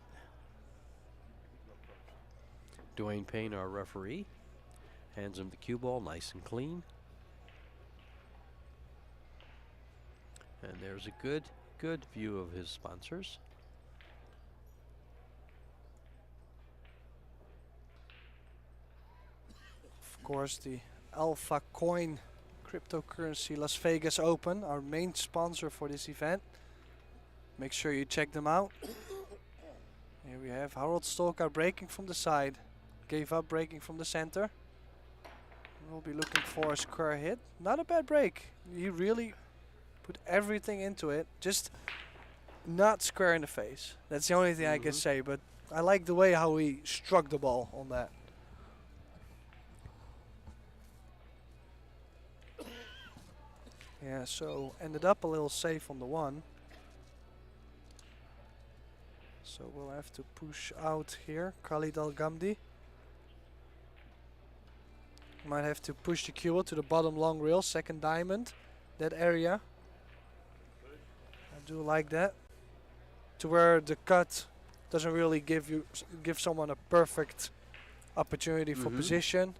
Dwayne Payne, our referee, hands him the cue ball nice and clean. And there's a good view of his sponsors. Of course, the Alpha Coin cryptocurrency Las Vegas Open, our main sponsor for this event. Make sure you check them out. Here we have Harold Stolka breaking from the side. Gave up breaking from the center. We'll be looking for a square hit. Not a bad break. He really put everything into it. Just not square in the face. That's the only thing I can say. But I like the way how he struck the ball on that. Yeah, so ended up a little safe on the one. So we'll have to push out here. Khalid Alghamdi. Might have to push the cue ball to the bottom long rail, second diamond. That area. I do like that. To where the cut doesn't really give someone a perfect opportunity for position.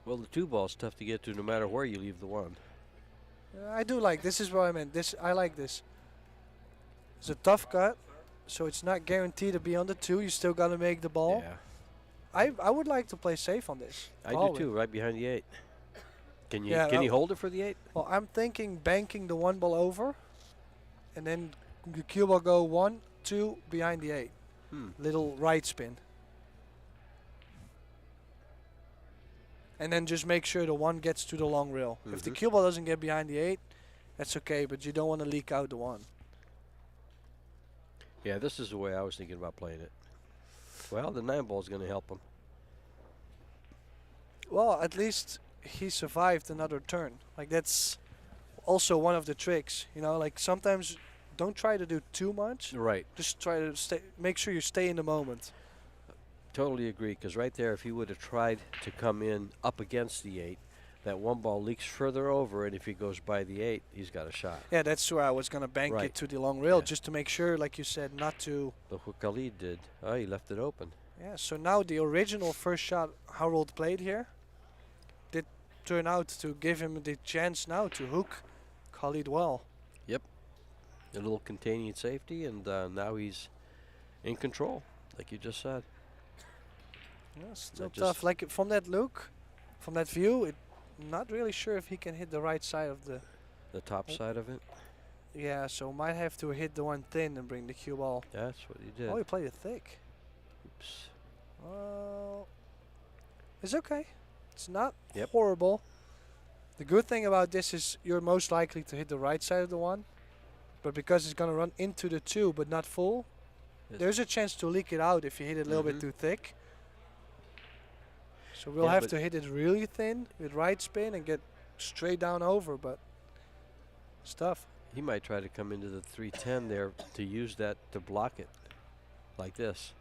Well, the 2 ball's tough to get to no matter where you leave the 1. I do like this. Is what I meant. I like this. It's a tough cut, so it's not guaranteed to be on the 2. You still got to make the ball. Yeah. I would like to play safe on this. I do too, right behind the 8. Can you Yeah, can you hold it for the 8? Well, I'm thinking banking the 1 ball over, and then the cue ball go 1, 2 behind the 8. Little right spin. And then just make sure the 1 gets to the long rail. If the cue ball doesn't get behind the 8, that's okay, but you don't want to leak out the 1. Yeah, this is the way I was thinking about playing it. Well, the 9 ball is going to help him. Well, at least he survived another turn. Like, that's also one of the tricks. You know, like sometimes don't try to do too much. Right. Just try to make sure you stay in the moment. Totally agree, because right there, if he would have tried to come in up against the 8, that 1 ball leaks further over, and if he goes by the 8, he's got a shot. Yeah, that's where I was going to bank it to the long rail, just to make sure, like you said, not to... Look what Khalid did. Oh, he left it open. Yeah, so now the original first shot Harold played here did turn out to give him the chance now to hook Khalid well. Yep. A little containing safety, and now he's in control, like you just said. Yeah, still tough. Like from that look, from that view, not really sure if he can hit the right side of the top side of it. Yeah, so might have to hit the 1 thin and bring the cue ball. That's what he did. Oh, he played it thick. Oops. Well, it's okay. It's not horrible. The good thing about this is you're most likely to hit the right side of the 1, but because it's gonna run into the 2 but not full, there's a chance to leak it out if you hit it a little bit too thick. So we'll have to hit it really thin with right spin and get straight down over, but it's tough. He might try to come into the 310 there to use that to block it, like this.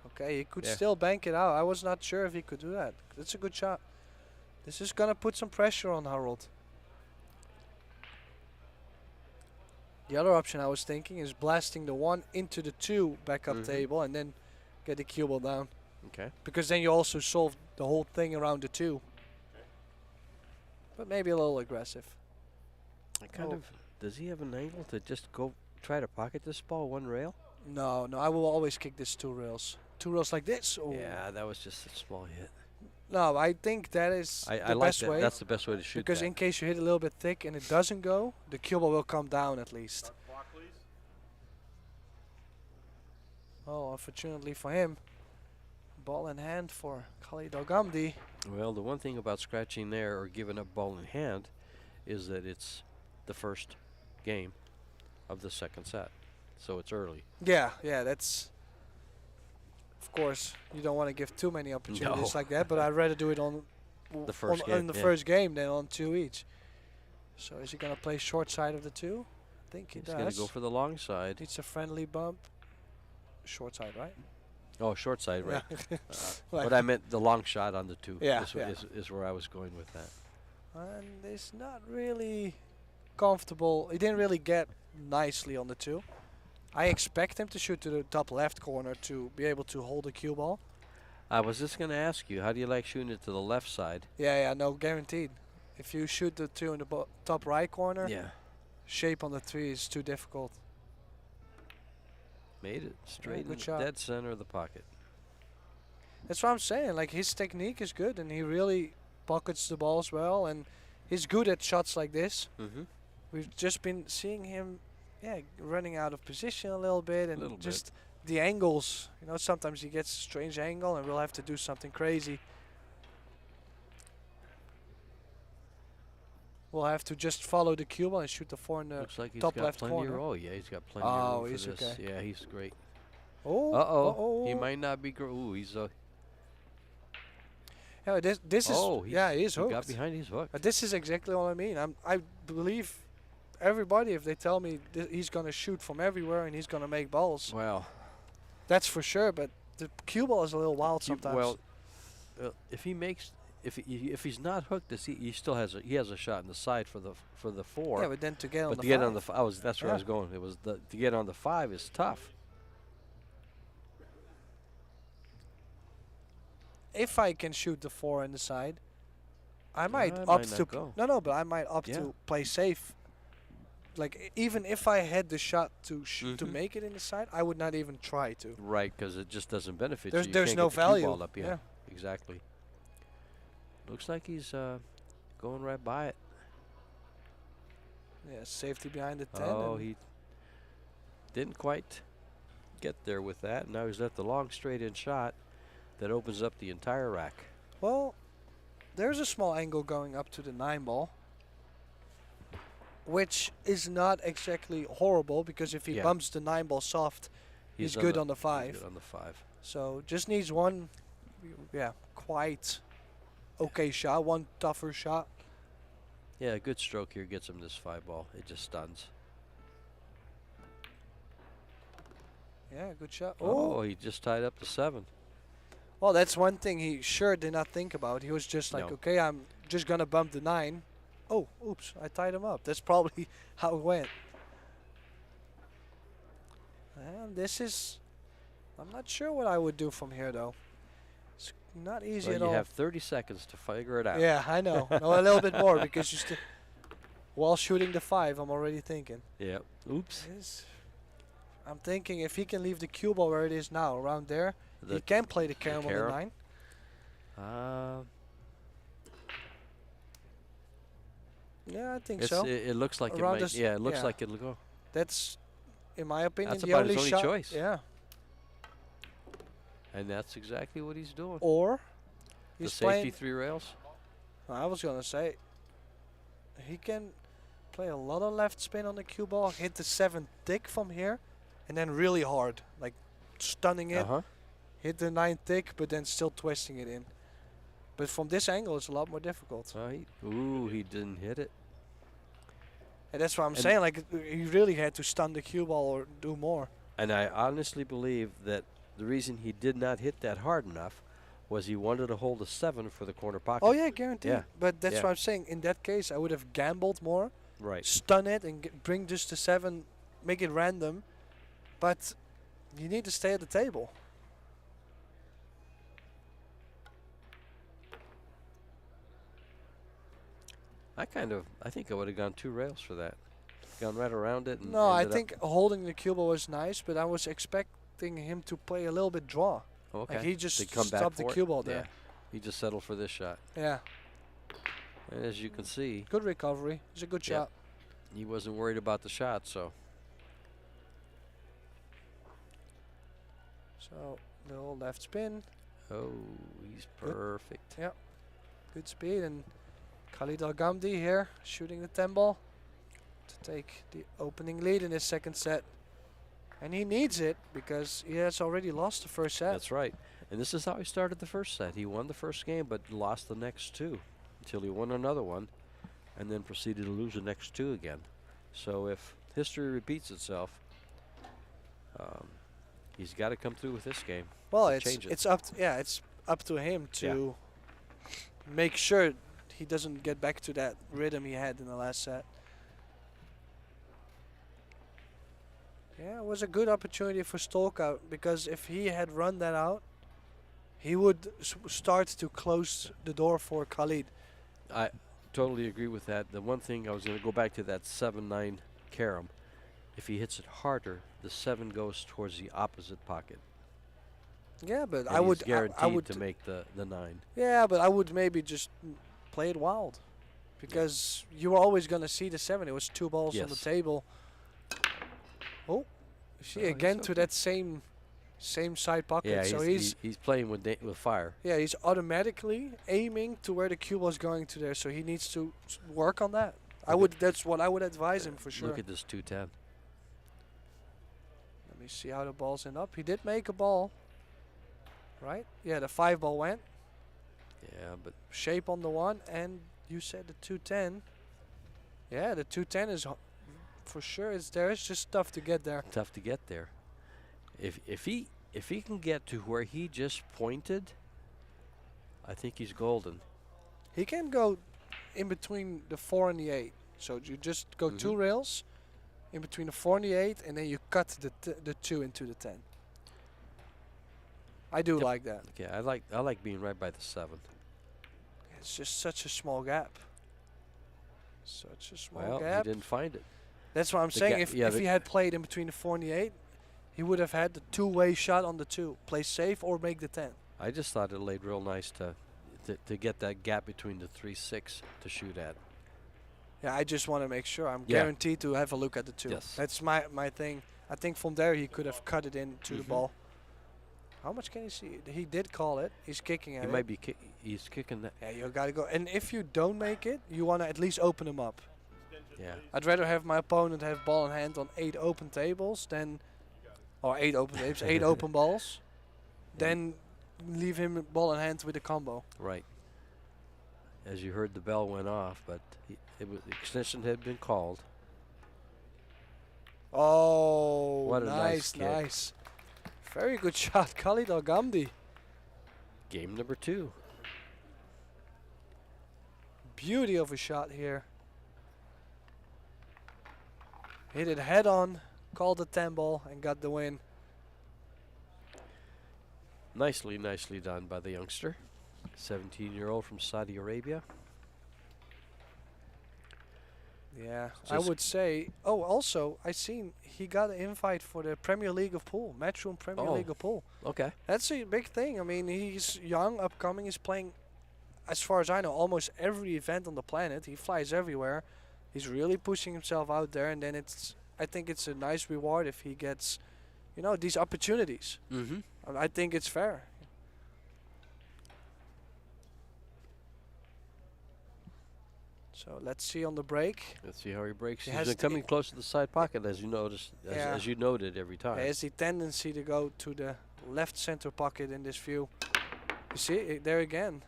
Okay, he could still bank it out. I was not sure if he could do that. It's a good shot. This is gonna put some pressure on Harold. The other option I was thinking is blasting the 1 into the 2 backup table and then get the cue ball down. Okay. Because then you also solve the whole thing around the 2. But maybe a little aggressive. I kind of. Does he have an angle to just go try to pocket this ball 1 rail? No, I will always kick this 2 rails. 2 rails like this. Oh. Yeah, that was just a small hit. No, I think that is the I like best that. way. That's the best way to shoot Because that. in case you hit a little bit thick and it doesn't go, the cue ball will come down at least. Block, please. Oh, unfortunately for him, ball in hand for Khalid Alghamdi. Well, the one thing about scratching there or giving up ball in hand is that it's the first game of the second set. So it's early. Yeah, that's... Of course, you don't want to give too many opportunities No. like that, but I'd rather do it on The first on game, the yeah. first game than on 2 each. So is he going to play short side of the 2? I think he He's does. going to go for the long side. It's a friendly bump. Short side, right? Oh, short side, right. Yeah. But I meant the long shot on the 2 Yeah, is, yeah. is where I was going with that. And it's not really comfortable. He didn't really get nicely on the 2. I expect him to shoot to the top left corner to be able to hold the cue ball. I was just going to ask you, how do you like shooting it to the left side? Yeah, no, guaranteed. If you shoot the 2 in the top right corner, Yeah. shape on the 3 is too difficult. Made it straight good in shot. the dead center of the pocket. That's what I'm saying. Like, his technique is good, and he really pockets the balls well, and he's good at shots like this. Mm-hmm. We've just been seeing him, running out of position a little bit, and Little bit. just the angles. You know, sometimes he gets a strange angle, and we'll have to do something crazy. We'll have to just follow the cue ball and shoot the 4 in the Looks like he's top got left plenty corner. of room. Oh, yeah, he's got plenty Oh, of room he's for this. okay. Yeah, he's great. Oh, Uh-oh. He might not be. Ooh, he's. Yeah, this is. Oh, He is he hooked. got behind his hook. But this is exactly what I mean. I believe everybody if they tell me he's gonna shoot from everywhere and he's gonna make balls. Wow. That's for sure. But the cue ball is a little wild sometimes. Well, if he makes, if he's not hooked, he still has a shot in the side for the 4. yeah, but then to get on But the to get 5. on the that's where I was going. It was to get on the 5 is tough. If I can shoot the 4 in the side, I might it opt might to not go. no, but I might opt Yeah. to play safe. Like even if I had the shot to to Mhm. make it in the side, I would not even try to. Right, because it just doesn't benefit There's you. You there's can't no get the cue value. ball up. Yeah, Yeah. exactly. Looks like he's going right by it. Yeah, safety behind the 10. Oh, and he didn't quite get there with that. Now he's left the long straight-in shot that opens up the entire rack. Well, there's a small angle going up to the 9 ball, which is not exactly horrible because if he Yeah. bumps the 9 ball soft, he's good on the 5. He's good on the 5. So just needs one, quite okay shot, one tougher shot. Yeah, a good stroke here gets him this 5 ball. It just stuns. Yeah, good shot. Oh, he just tied up the 7. Well, that's one thing he sure did not think about. He was just like, No. okay, I'm just gonna bump the 9. Oh, oops, I tied him up. That's probably how it went. And this is, I'm not sure what I would do from here though. It's not easy Well, at you all. have 30 seconds to figure it out. Yeah, I know. No, a little bit more because you still, while shooting the 5, I'm already thinking. Yeah. Oops. I'm thinking if he can leave the cue ball where it is now, around there, he The can play the carom on the carom. 9. Yeah, I think It's, so. it looks like it Around might. this- Yeah, it looks yeah. like it'll go. That's, in my opinion, That's the about only his only shot. choice. Yeah. And that's exactly what he's doing. Or The he's safety playing. 3 rails. I was gonna say he can play a lot of left spin on the cue ball, hit the 7 thick from here, and then really hard, like stunning it. Uh-huh. Hit the 9 thick, but then still twisting it in. But from this angle, it's a lot more difficult. Ooh, he didn't hit it. And that's what I'm And- saying. Like he really had to stun the cue ball or do more. And I honestly believe that the reason he did not hit that hard enough was he wanted to hold a 7 for the corner pocket. Oh yeah, guaranteed. Yeah. But that's Yeah. what I'm saying. In that case, I would have gambled more, Right. stun it, and bring just the 7, make it random. But you need to stay at the table. I think I would have gone 2 rails for that. Gone right around it. And No, I ended up- think holding the cue ball was nice, but I was expecting him to play a little bit draw. Oh, okay. Like he just They come back stopped the for it? cue ball Yeah. there. He just settled for this shot. Yeah, And as you can see, good recovery. It's a good Yeah. shot. he wasn't worried about the shot, so So little left spin, he's Good. perfect. good speed, and Khalid Alghamdi here shooting the 10 ball to take the opening lead in his second set. And he needs it because he has already lost the first set. That's right. And this is how he started the first set. He won the first game, but lost the next 2 until he won another one and then proceeded to lose the next 2 again. So if history repeats itself, he's got to come through with this game. Well, to it's change it. it's up it's up to him to make sure he doesn't get back to that rhythm he had in the last set. Yeah, it was a good opportunity for Stolka because if he had run that out, he would start to close the door for Khalid. I totally agree with that. The one thing I was going to go back to that 7-9 carom. If he hits it harder, the 7 goes towards the opposite pocket. Yeah, but And I would he's guaranteed I would to make the 9. Yeah, but I would maybe just play it wild because you were always going to see the 7. It was 2 balls on the Yes. table. Oh, you see Oh, again he's to okay. that same side pocket. Yeah, so he's playing with fire. yeah, he's automatically aiming to where the cue was going to there. So he needs to work on that. That's what I would advise him for sure. Look at this 210. Let me see how the balls end up. He did make a ball, right? Yeah, the 5 ball went. Yeah, but Shape on the 1, and you said the 210. Yeah, the 210 is for sure. It's there. It's just tough to get there. tough to get there. If he can get to where he just pointed, I think he's golden. He can go in between the 4 and the 8. So you just go 2 rails in between the 4 and the 8, and then you cut the 2 into the 10. I do Yep. like that. Okay, I like being right by the 7. It's just such a small gap. Such a small Well, gap. he didn't find it. That's what I'm the saying. ga- If yeah, if the- he had played in between the 4 and the 8, he would have had the 2-way shot on the 2. Play safe or make the 10. I just thought it laid real nice to get that gap between the 3-6 to shoot at. Yeah, I just want to make sure. I'm Yeah. guaranteed to have a look at the 2. Yes. That's my thing. I think from there he could have cut it into the Mhm. ball. How much can he see? He did call it. He's kicking at He it. might be he's kicking that. Yeah, you gotta go. And if you don't make it, you want to at least open him up. Yeah. I'd rather have my opponent have ball in hand on 8 open tables than, or 8 open tables, 8 open balls, than leave him ball in hand with a combo. Right. As you heard, the bell went off, but extension had been called. Oh, What a nice kick. nice. Very good shot, Khalid Alghamdi. Game number 2. Beauty of a shot here. Hit it head on, called the 10 ball, and got the win. Nicely done by the youngster. 17-year-old from Saudi Arabia. Yeah, So I it's- would say. Oh, also, I seen he got an invite for the Premier League of Pool, Matchroom Premier Oh. League of Pool. Okay. That's a big thing. I mean, he's young, upcoming. He's playing, as far as I know, almost every event on the planet. He flies everywhere. He's really pushing himself out there, and then I think it's a nice reward if he gets, these opportunities. Mm-hmm. I think it's fair. So let's see on the break. Let's see how he breaks. He He's has been to- coming close to the side pocket, as you noticed, Yeah. as you noted every time. He has the tendency to go to the left center pocket in this view. You see it there again.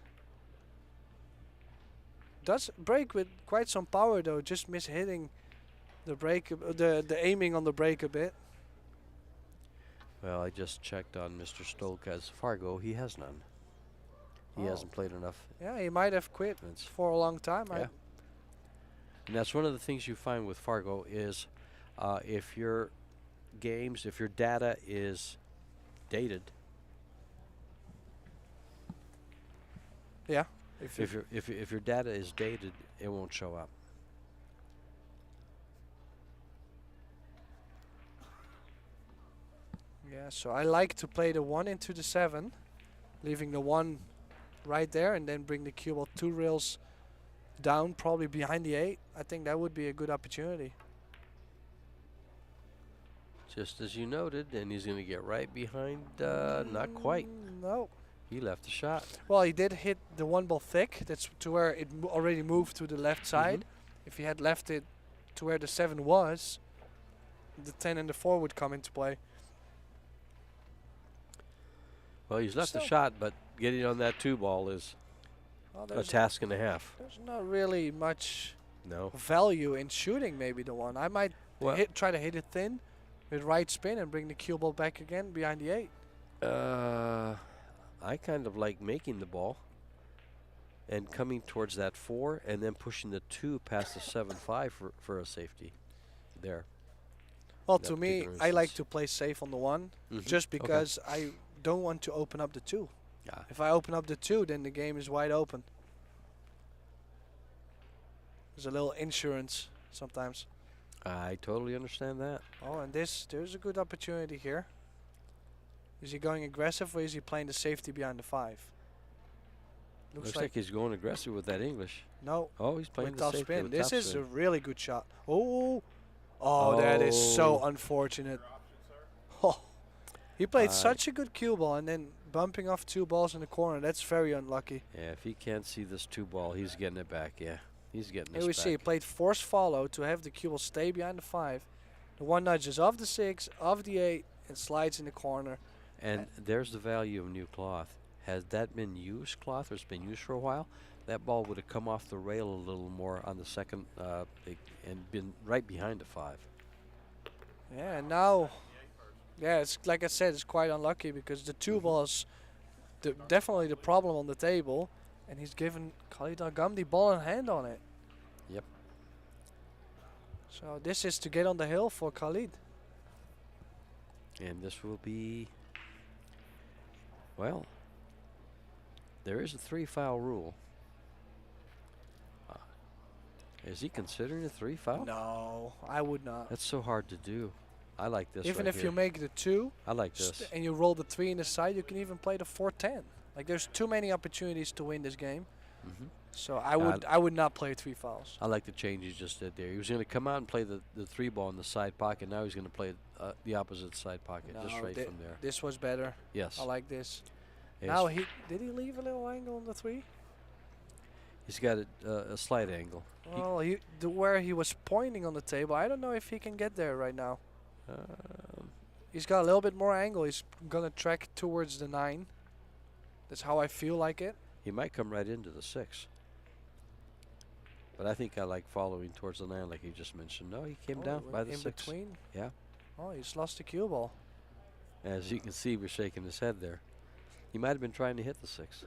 Does break with quite some power though, just mishitting the break, the aiming on the break a bit. Well, I just checked on Mr. Stolka's Fargo. He has none. He hasn't played enough. Yeah, he might have quit That's- for a long time. Yeah. And that's one of the things you find with Fargo is if your games, if your data is dated, Yeah. if your data is dated, it won't show up. Yeah, so I like to play the 1 into the 7, leaving the 1 right there, and then bring the cue ball 2 rails down, probably behind the 8. I think that would be a good opportunity. Just as you noted, and he's going to get right behind. Not quite. No. He left the shot. Well, he did hit the 1 ball thick. That's to where it already moved to the left side. If he had left it to where the 7 was, the 10 and the 4 would come into play. Well, he's left the Still- shot, but getting on that 2 ball is Well, a there's, task and a half. there's not really much No. value in shooting maybe the 1. I might Well- try to hit it thin with right spin and bring the cue ball back again behind the 8. I kind of like making the ball and coming towards that 4 and then pushing the 2 past the 7-5 for a safety there. Well, That to me, particular I like instance. to play safe on the 1 Mhm. just Okay. because I don't want to open up the 2. Yeah. If I open up the 2, then the game is wide open. There's a little insurance sometimes. I totally understand that. Oh, and there's a good opportunity here. Is he going aggressive or is he playing the safety behind the 5? Looks like he's going aggressive with that English. no, Oh, he's playing with the top safety spin. with This top is a spin. really good shot. Oh, that is so Oh. unfortunate. Oh, he played I- such a good cue ball and then bumping off 2 balls in the corner. That's very unlucky. Yeah, if he can't see this 2 ball, he's getting it back. Yeah, he's getting Here this we see he back. played force follow to have the cue ball stay behind the 5. The 1 nudges off the 6, off the 8, and slides in the corner. And there's the value of new cloth. Has that been used cloth or it's been used for a while? That ball would have come off the rail a little more on the second and been right behind the 5. Yeah, and now, yeah, it's like I said, it's quite unlucky because the 2 balls, definitely the problem on the table, and he's given Khalid Alghamdi ball in hand on it. Yep. So this is to get on the hill for Khalid. And this will be, well, there is a 3-foul rule. Is he considering a 3-foul? No, I would not. That's so hard to do. I like this. Even right if you here. make the 2 I like this. and you roll the 3 in the side, you can even play the 4-10. Like there's too many opportunities to win this game. Mhm. So I would not play 3 fouls. I like the change he just did there. He was going to come out and play the 3 ball in the side pocket. Now he's going to play the opposite side pocket, just No, right from there. This was better. Yes. I like this. Yes. Now did he leave a little angle on the 3? He's got a slight angle. Well, where he was pointing on the table, I don't know if he can get there right now. He's got a little bit more angle. He's gonna track towards the 9. That's how I feel like it. He might come right into the 6. But I think I like following towards the 9 like you just mentioned. No, he came down Oh, by the in 6. between. Yeah. Oh, he's lost the cue ball. As you can see, we're shaking his head there. He might have been trying to hit the 6.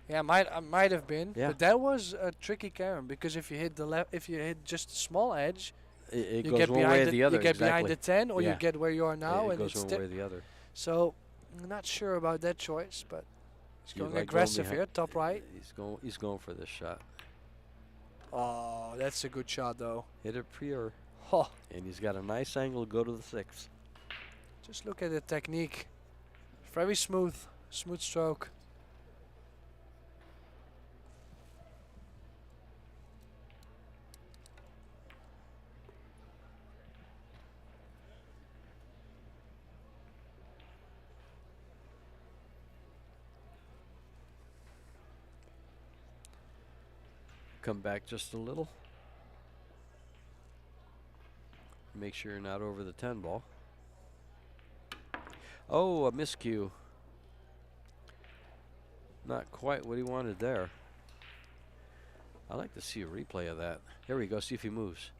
Yeah, might have been. Yeah. But that was a tricky carom because if you hit the left, if you hit just a small edge, It you goes get one way behind or the other. you get behind the 10, or Yeah. you get where you are now, it and goes it's one way or the other. so. I'm not sure about that choice, but he's You going like aggressive behind- here, top right. He's going for this shot. Oh, that's a good shot though. Hit it pure, Oh, and he's got a nice angle to go to the 6. just look at the technique. Very smooth stroke. Come back just a little. Make sure you're not over the 10 ball. Oh, a miscue. Not quite what he wanted there. I'd like to see a replay of that. Here we go. See if he moves.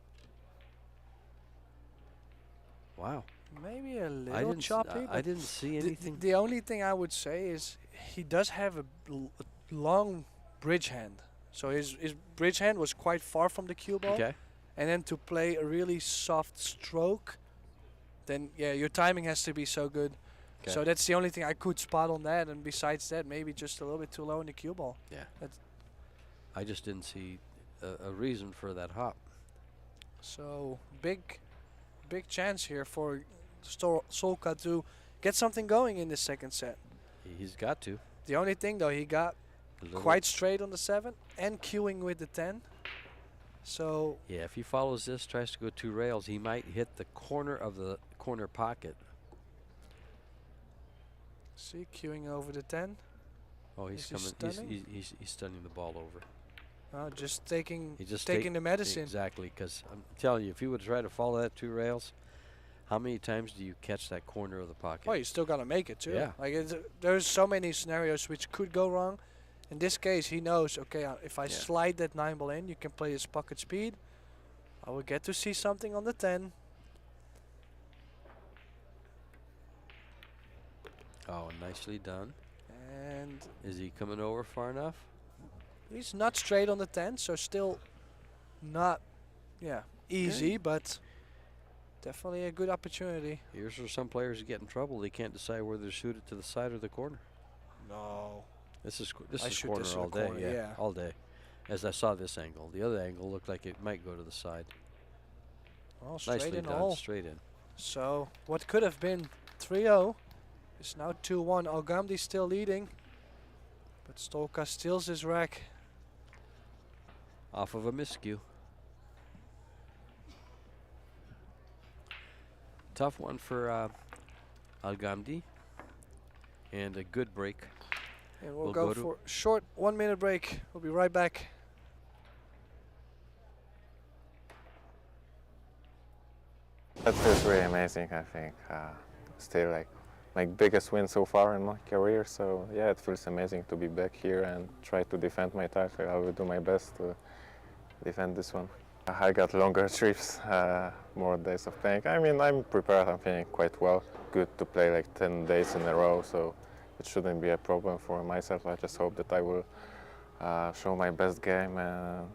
Wow. Maybe a little choppy. I but didn't see the- anything. The only thing I would say is he does have a long bridge hand. So his bridge hand was quite far from the cue ball. Okay. And then to play a really soft stroke, then yeah, your timing has to be so good. Okay. So that's the only thing I could spot on that. And besides that, maybe just a little bit too low in the cue ball. Yeah. That's I just didn't see a reason for that hop. so big chance here for Stolka to get something going in the second set. He's got to. The only thing though, he got A little- quite straight on the 7 and queuing with the 10. So Yeah, if he follows this, tries to go 2 rails, he might hit the corner of the corner pocket. see, queuing over the 10. Oh, he's Is he coming. stunning? He's stunning the ball over. Just taking He just taking the medicine. Exactly, because I'm telling you, if you would try to follow that 2 rails, how many times do you catch that corner of the pocket? Oh, you still gotta make it too. Yeah. Like there's so many scenarios which could go wrong. In this case, he knows. Okay, if I Yeah. slide that 9 ball in, you can play his pocket speed. I will get to see something on the 10. Oh, nicely done. And Is he coming over far enough? he's not straight on the 10, so still not, easy, but definitely a good opportunity. Here's where some players get in trouble. They can't decide whether to shoot it to the side or the corner. No. This is I is shoot corner this in all the day. corner, Yeah, yeah. all day. As I saw this angle, the other angle looked like it might go to the side. Well, straight Nicely in the done, hole. straight in. So what could have been 3-0 is now 2-1. Alghamdi still leading, but Stolka steals his rack. Off of a miscue. Tough one for Alghamdi. And a good break. And we'll We'll go go to- for a short 1-minute break. We'll be right back. That feels really amazing, I think. Still like my biggest win so far in my career, so yeah, it feels amazing to be back here and try to defend my title. I will do my best to defend this one. I got longer trips, more days of playing. I mean, I'm prepared, I'm feeling quite well. Good to play like 10 days in a row, so it shouldn't be a problem for myself. I just hope that I will show my best game and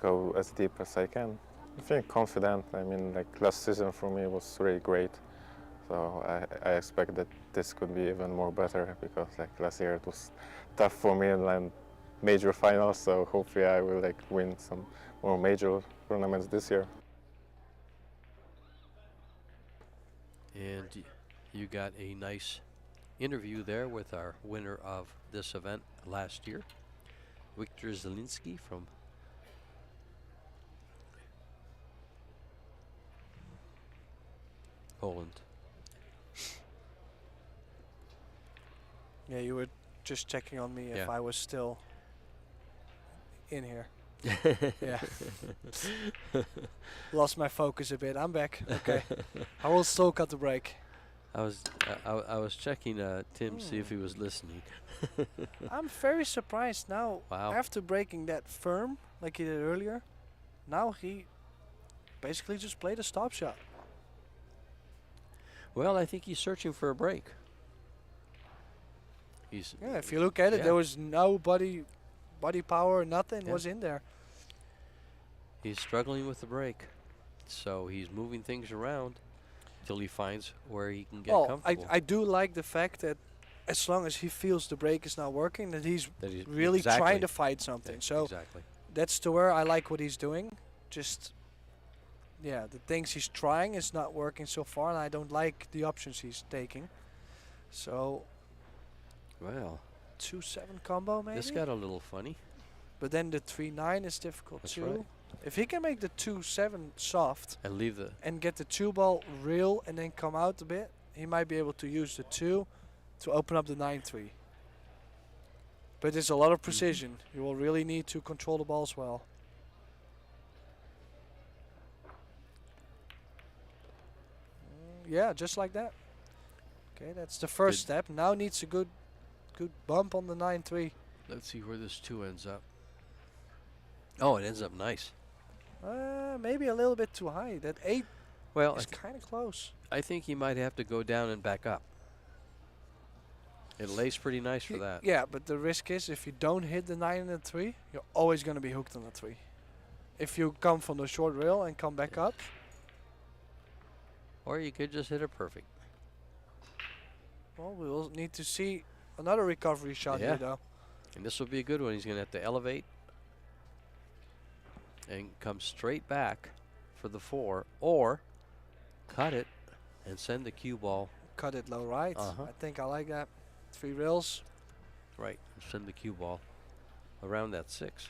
go as deep as I can. I feel confident. I mean, like last season for me was really great. So I expect that this could be even more better because like last year it was tough for me and land major finals. So hopefully I will like win some more major tournaments this year. And you got a nice interview there with our winner of this event last year, Viktor Zielinski from Poland. Yeah, you were just checking on me if Yeah. I was still in here. Yeah. Lost my focus a bit. I'm back. Okay. I will still cut the break. I was checking Tim see if he was listening. I'm very surprised now. Wow. After breaking that firm like he did earlier, now he basically just played a stop shot. Well, I think he's searching for a break. He's Yeah, if you look at it, yeah. there was no body power, nothing Yeah. was in there. He's struggling with the break, so he's moving things around till he finds where he can get Well, comfortable. I do like the fact that as long as he feels the break is not working, that he's That he's really exactly. trying to fight something. So exactly. that's to where I like what he's doing. Just, yeah, the things he's trying is not working so far, and I don't like the options he's taking. So Well, 2-7 combo maybe. this got a little funny. But then the 3-9 is difficult That's too. right. If he can make the 2-7 soft And leave the and get the 2 ball real and then come out a bit, he might be able to use the 2 to open up the 9-3. But there's a lot of precision. You will really need to control the balls well. Yeah, just like that. Okay, that's the first Good. step. Now needs a good bump on the 9-3. Let's see where this 2 ends up. Oh, it ends up nice. Maybe a little bit too high. That 8 Well, is kind of close. I think he might have to go down and back up. It lays pretty nice for that. Yeah, but the risk is if you don't hit the 9 and the 3, you're always going to be hooked on the 3. If you come from the short rail and come back up. Or you could just hit it perfect. Well, we will need to see another recovery shot Yeah. here, though. And this will be a good one. He's going to have to elevate and come straight back for the 4, or cut it and send the cue ball. Cut it low right. Uh-huh. I think I like that. 3 rails. Right, send the cue ball around that 6.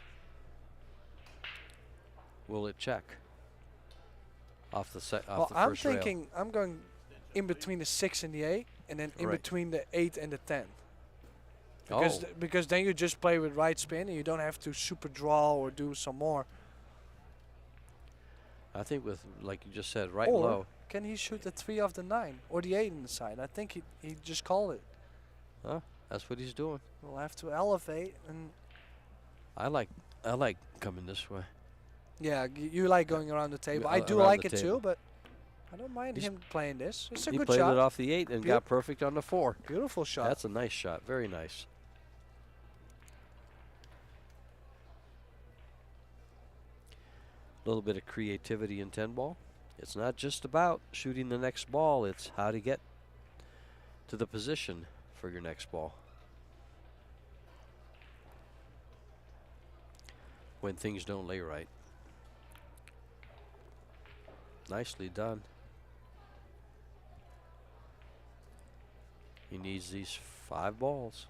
Will it check off the Well, the I'm first rail? thinking I'm going in between the 6 and the 8, and then in Right. between the 8 and the 10. Oh, Because then you just play with right spin, and you don't have to super draw or do some more. I think with, like you just said, right Or low. can he shoot the 3 off the 9 or the 8 on the side? I think he just called it. Huh? That's what he's doing. We'll have to elevate, and I like coming this way. yeah, you like going around the table. I do around like the it table. too, but I don't mind He's- him playing this. It's a He good played shot. it off the 8 and got perfect on the 4. Beautiful shot. That's a nice shot. Very nice. A little bit of creativity in 10 ball. It's not just about shooting the next ball, it's how to get to the position for your next ball. When things don't lay right. Nicely done. He needs these 5 balls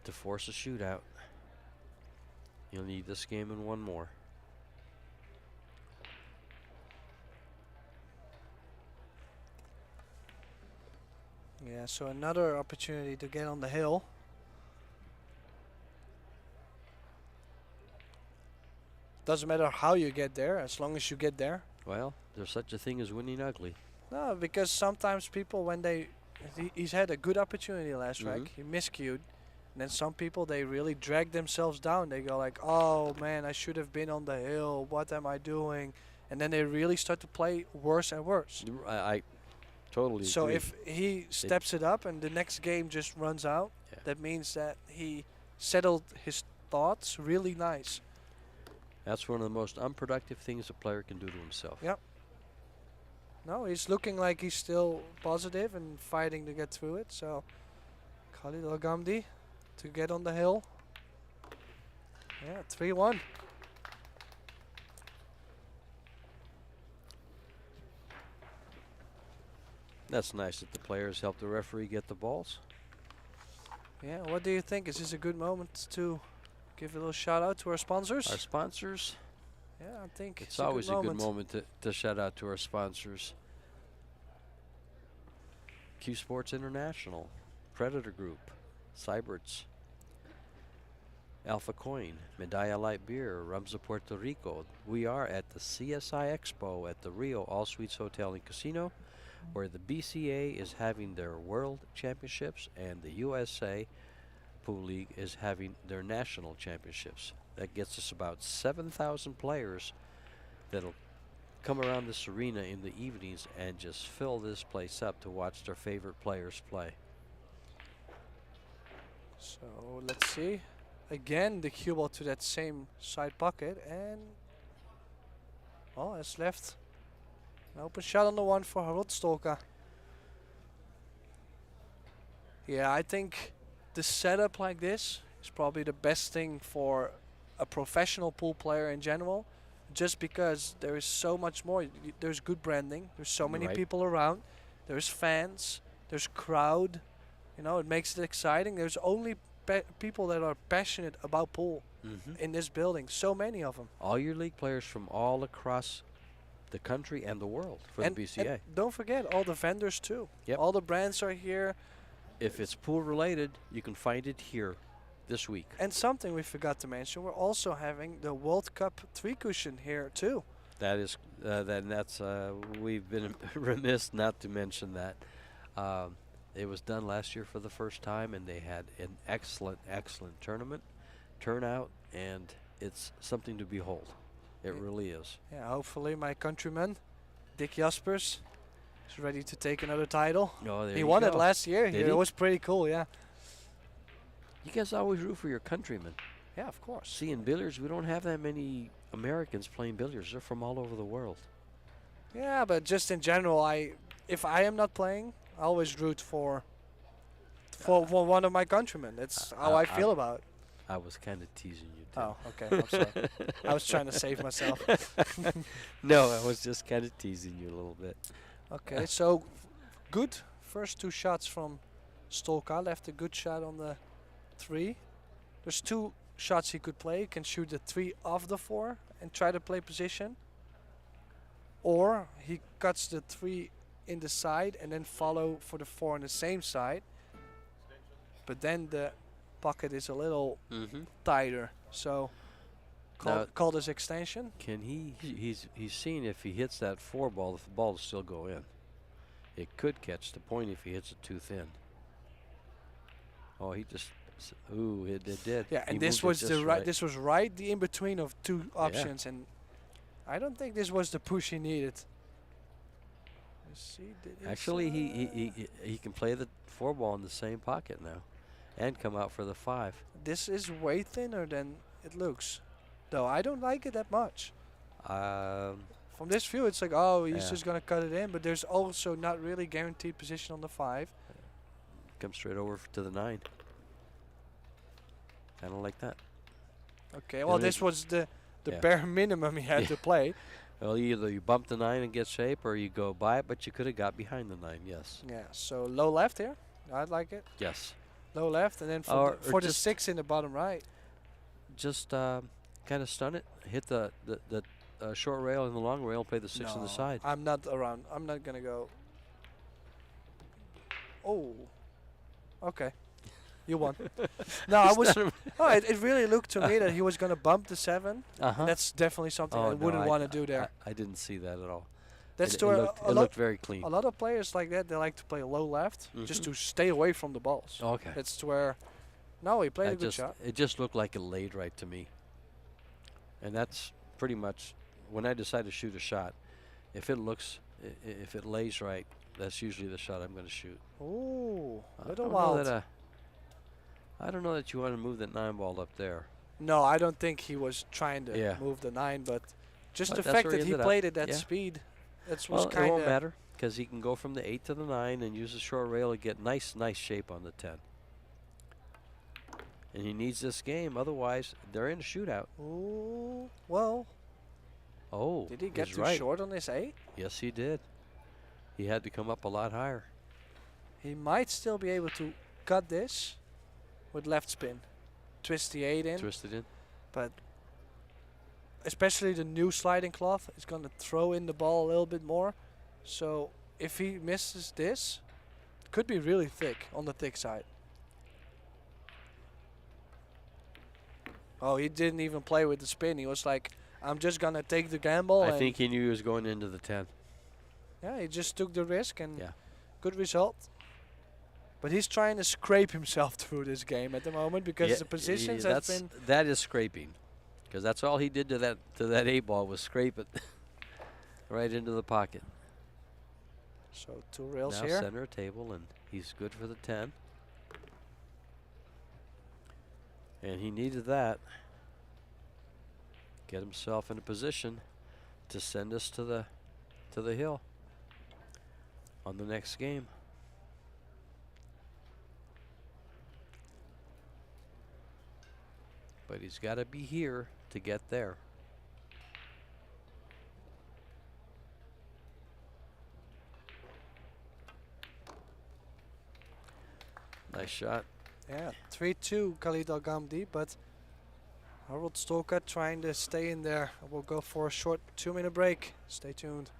to force a shootout. You'll need this game and one more. Yeah, so another opportunity to get on the hill. Doesn't matter how you get there, as long as you get there. Well, there's such a thing as winning ugly. No, because sometimes people, when he's had a good opportunity last rack, he miscued. And then some people, they really drag themselves down. They go like, oh man, I should have been on the hill. What am I doing? And then they really start to play worse and worse. I totally So agree. if he steps it up and the next game just runs out, Yeah. that means that he settled his thoughts really nice. That's one of the most unproductive things a player can do to himself. Yep. No, he's looking like he's still positive and fighting to get through it. So Khalid Alghamdi to get on the hill. Yeah, 3-1. That's nice that the players help the referee get the balls. Yeah, what do you think? Is this a good moment to give a little shout out to our sponsors? Our sponsors, Yeah, I think it's always a good moment to shout out to our sponsors. CueSports International, Predator Group, Cyberts, Alpha Coin, Medalla Light Beer, Rums of Puerto Rico. We are at the CSI Expo at the Rio All Suites Hotel and Casino, where the BCA is having their World Championships and the USA Pool League is having their National Championships. That gets us about 7,000 players that'll come around this arena in the evenings and just fill this place up to watch their favorite players play. So let's see. Again, the cue ball to that same side pocket, and oh, it's left. An open shot on the 1 for Harold Stolka. Yeah, I think the setup like this is probably the best thing for a professional pool player in general, just because there is so much more. There's good branding. There's so many Right. people around. There's fans. There's crowd. You know, it makes it exciting. There's only people that are passionate about pool in this building. So many of them. All your league players from all across the country and the world for And, the BCA. and don't forget all the vendors too. Yep. All the brands are here. If it's pool related, you can find it here this week. And something we forgot to mention, we're also having the World Cup 3 cushion here too. That is, we've been remiss not to mention that. It was done last year for the first time, and they had an excellent turnout, and it's something to behold. It really is. Yeah, hopefully my countryman, Dick Jaspers, He's ready to take another title. Oh, there He you won it go. last year. Did It he? was pretty cool, yeah. You guys always root for your countrymen. Yeah, of course. See, in billiards, we don't have that many Americans playing billiards. They're from all over the world. Yeah, but just in general, if I am not playing, I always root for one of my countrymen. That's how I feel about it. I was kind of teasing you, Tim. Oh, okay. I'm sorry. I was trying to save myself. No, I was just kind of teasing you a little bit. Okay, so good first 2 shots from Stolka. Left a good shot on the 3. There's 2 shots he could play. He can shoot the 3 off the 4 and try to play position. Or he cuts the 3 in the side and then follow for the 4 on the same side. But then the pocket is a little tighter. So call this extension. Can he's seeing if he hits that 4 ball, if the ball will still go in. It could catch the point if he hits it too thin. Oh, he just, ooh, it did. Yeah, and He this moved it was just right. this was right the in between of 2 options, and I don't think this was the push he needed. Let's see. Actually, he can play the 4 ball in the same pocket now, and come out for the 5. This is way thinner than it looks, though. I don't like it that much. From this view, it's like, oh, he's just gonna cut it in, but there's also not really guaranteed position on the 5. Come straight over to the 9. Kind of like that. Okay, well, this was the Yeah. bare minimum he had to play. Well, either you bump the 9 and get shape, or you go by it, but you could have got behind the 9. Yes. Yeah, so low left here. I'd like it. Yes. Low left, and then Or for the just 6 in the bottom right. Just kind of stun it. Hit the short rail and the long rail. Play the 6 on the side. I'm not around. I'm not gonna go. Oh. Okay. You won. No, I was. Oh, it really looked to me that he was gonna bump the 7. Uh-huh. That's definitely something Oh, I no, wouldn't want to do there. I didn't see that at all. That's it, to it a looked, lot. very clean. A lot of players like that, they like to play low left just to stay away from the balls. Okay. That's to where. No, he played a good shot. It just looked like it laid right to me. And that's pretty much when I decide to shoot a shot. If it looks, if it lays right, that's usually the shot I'm going to shoot. Ooh, I little don't know wild. that, I don't know that you want to move that 9 ball up there. No, I don't think he was trying to move the 9, but just But the that's fact where he that he ended up. played at that Yeah. speed, that was Well, it kind won't of. matter because he can go from the 8 to the 9 and use the short rail to get nice shape on the 10. And he needs this game, otherwise they're in a shootout. Ooh, well. Oh, Did he get he's too right. short on this 8? Yes, he did. He had to come up a lot higher. He might still be able to cut this with left spin. Twist the 8 in. Twisted in. But especially the new sliding cloth is going to throw in the ball a little bit more. So if he misses this, it could be really thick on the thick side. Oh, he didn't even play with the spin. He was like, I'm just going to take the gamble. I and think he knew he was going into the 10. yeah, he just took the risk and Yeah. good result. But he's trying to scrape himself through this game at the moment because the positions have been. That is scraping, because that's all he did to that 8 ball was scrape it right into the pocket. So 2 rails Now here. center a table, and he's good for the 10. And he needed that. Get himself in a position to send us to the hill on the next game. But he's got to be here to get there. Nice shot. Yeah, 3-2 Khalid Alghamdi, but Harold Stolka trying to stay in there. We'll go for a short 2-minute break. Stay tuned.